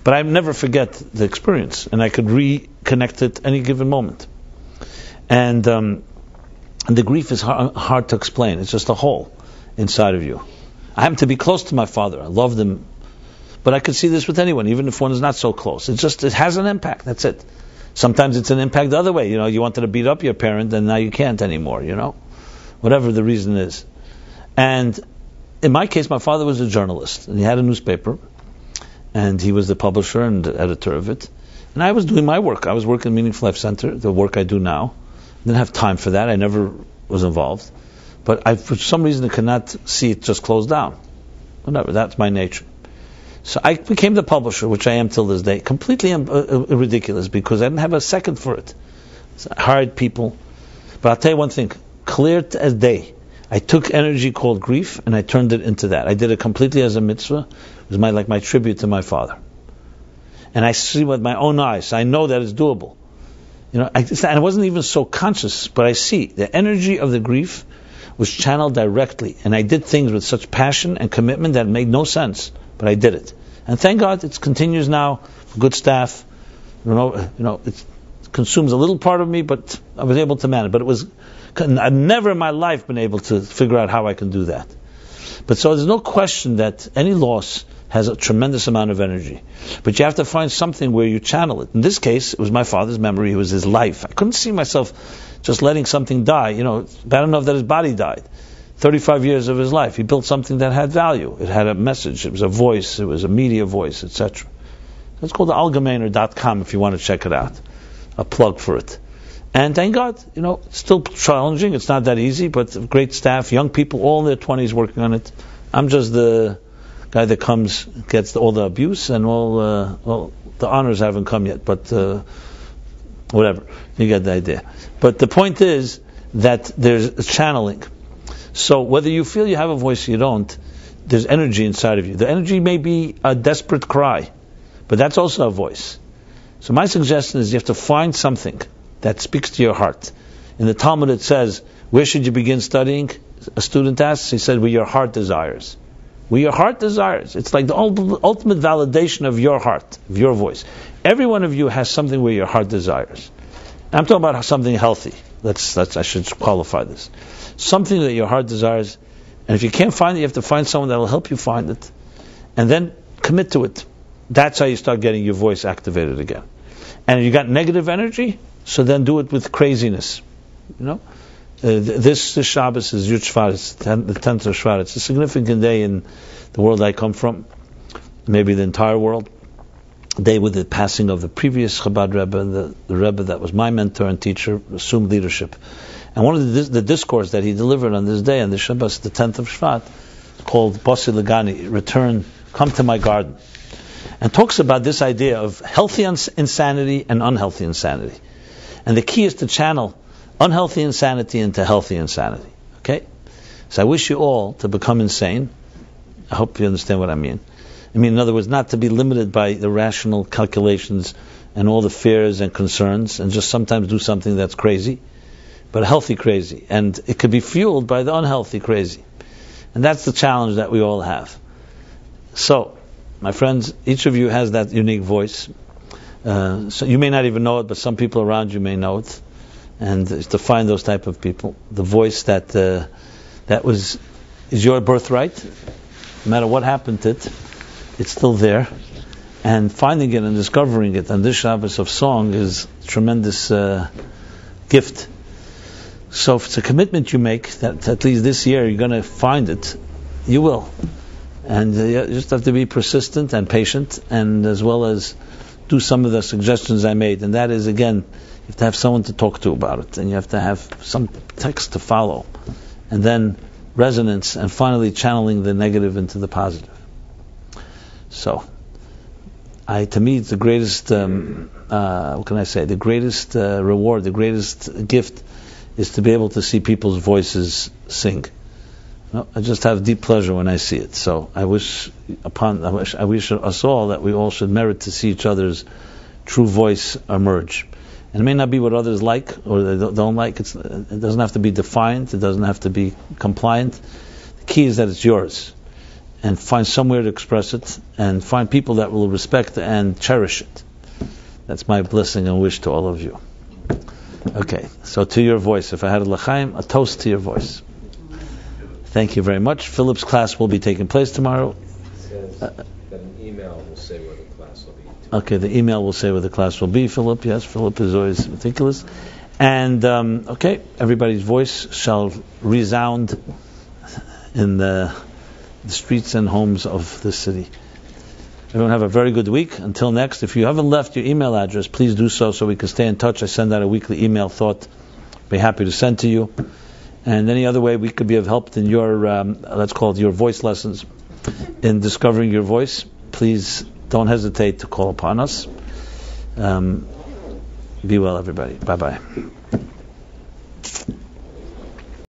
But I never forget the experience, and I could reconnect it any given moment. And the grief is hard to explain. It's just a hole inside of you. I happen to be close to my father. I loved him. But I could see this with anyone, even if one is not so close. It has an impact. That's it. Sometimes it's an impact the other way. You wanted to beat up your parent, and now you can't anymore, whatever the reason is. And in my case, my father was a journalist, and he had a newspaper, and he was the publisher and the editor of it. And I was doing my work. I was working at Meaningful Life Center, the work I do now. I didn't have time for that. I never was involved. But for some reason, I could not see it just close down. Whatever, that's my nature. So I became the publisher, which I am till this day. Completely ridiculous, because I didn't have a second for it. So I hired people. But I'll tell you one thing. Clear as day. I took energy called grief and I turned it into that. I did it completely as a mitzvah. It was my tribute to my father. And I see with my own eyes. I know that it's doable. I wasn't even so conscious, but I see the energy of the grief was channeled directly. And I did things with such passion and commitment that it made no sense, but I did it. And thank God it continues now. Good staff. It consumes a little part of me, but I was able to manage. But I've never in my life been able to figure out how I can do that. But so there's no question that any loss has a tremendous amount of energy. But you have to find something where you channel it. In this case, it was my father's memory. It was his life. I couldn't see myself just letting something die. It's bad enough that his body died. 35 years of his life. He built something that had value. It had a message. It was a voice. It was a media voice, etc. It's called allgemeiner.com if you want to check it out. A plug for it. And thank God, it's still challenging. It's not that easy, but great staff, young people, all in their 20s working on it. I'm just the guy that gets all the abuse, and all the honors haven't come yet, but whatever. You get the idea. But the point is that there's a channeling. So whether you feel you have a voice or you don't, there's energy inside of you. The energy may be a desperate cry, but that's also a voice. So my suggestion is you have to find something that speaks to your heart. In the Talmud it says, where should you begin studying? A student asks, he said, where your heart desires. Where your heart desires. It's like the ultimate validation of your heart, of your voice. Every one of you has something where your heart desires. I'm talking about something healthy. I should qualify this. Something that your heart desires, and if you can't find it, you have to find someone that will help you find it. And then commit to it. That's how you start getting your voice activated again. And if you got negative energy, so then do it with craziness. This Shabbos is Yud Shvat, the 10th of Shvat. It's a significant day in the world I come from, maybe the entire world. A day with the passing of the previous Chabad Rebbe, and the Rebbe that was my mentor and teacher, assumed leadership. And one of the discourse that he delivered on this day, on the Shabbat, the 10th of Shvat, called Basi Lagani, Return, Come to My Garden, and talks about this idea of healthy insanity and unhealthy insanity. And the key is to channel unhealthy insanity into healthy insanity. Okay? So I wish you all to become insane. I hope you understand what I mean. In other words, not to be limited by the rational calculations and all the fears and concerns, and just sometimes do something that's crazy, but a healthy crazy. And it could be fueled by the unhealthy crazy. And that's the challenge that we all have. So, my friends, each of you has that unique voice. So you may not even know it, but some people around you may know it. And it's to find those type of people, the voice that is your birthright. No matter what happened to it, it's still there. And finding it and discovering it on this Shabbat of Song is a tremendous gift. So if it's a commitment you make that at least this year you're going to find it, you will. And you just have to be persistent and patient, and as well as do some of the suggestions I made. And that is, again, you have to have someone to talk to about it, and you have to have some text to follow, and then resonance, and finally channeling the negative into the positive. So, to me, it's the greatest, what can I say, the greatest reward, the greatest gift is to be able to see people's voices sing. I just have deep pleasure when I see it. So I wish us all that we all should merit to see each other's true voice emerge. And it may not be what others like or they don't like. It doesn't have to be defiant. It doesn't have to be compliant. The key is that it's yours. And find somewhere to express it, and find people that will respect and cherish it. That's my blessing and wish to all of you. Okay, so to your voice, if I had a l'chaim, a toast to your voice. Thank you very much. Philip's class will be taking place tomorrow. It says that an email will say where the class will be. Okay, the email will say where the class will be, Philip. Yes, Philip is always meticulous. And, okay, everybody's voice shall resound in the streets and homes of the city. Everyone have a very good week. Until next, if you haven't left your email address, please do so we can stay in touch. I send out a weekly email thought. Be happy to send to you. And any other way we could be of help in your, let's call it your voice lessons, in discovering your voice, please don't hesitate to call upon us. Be well, everybody. Bye-bye.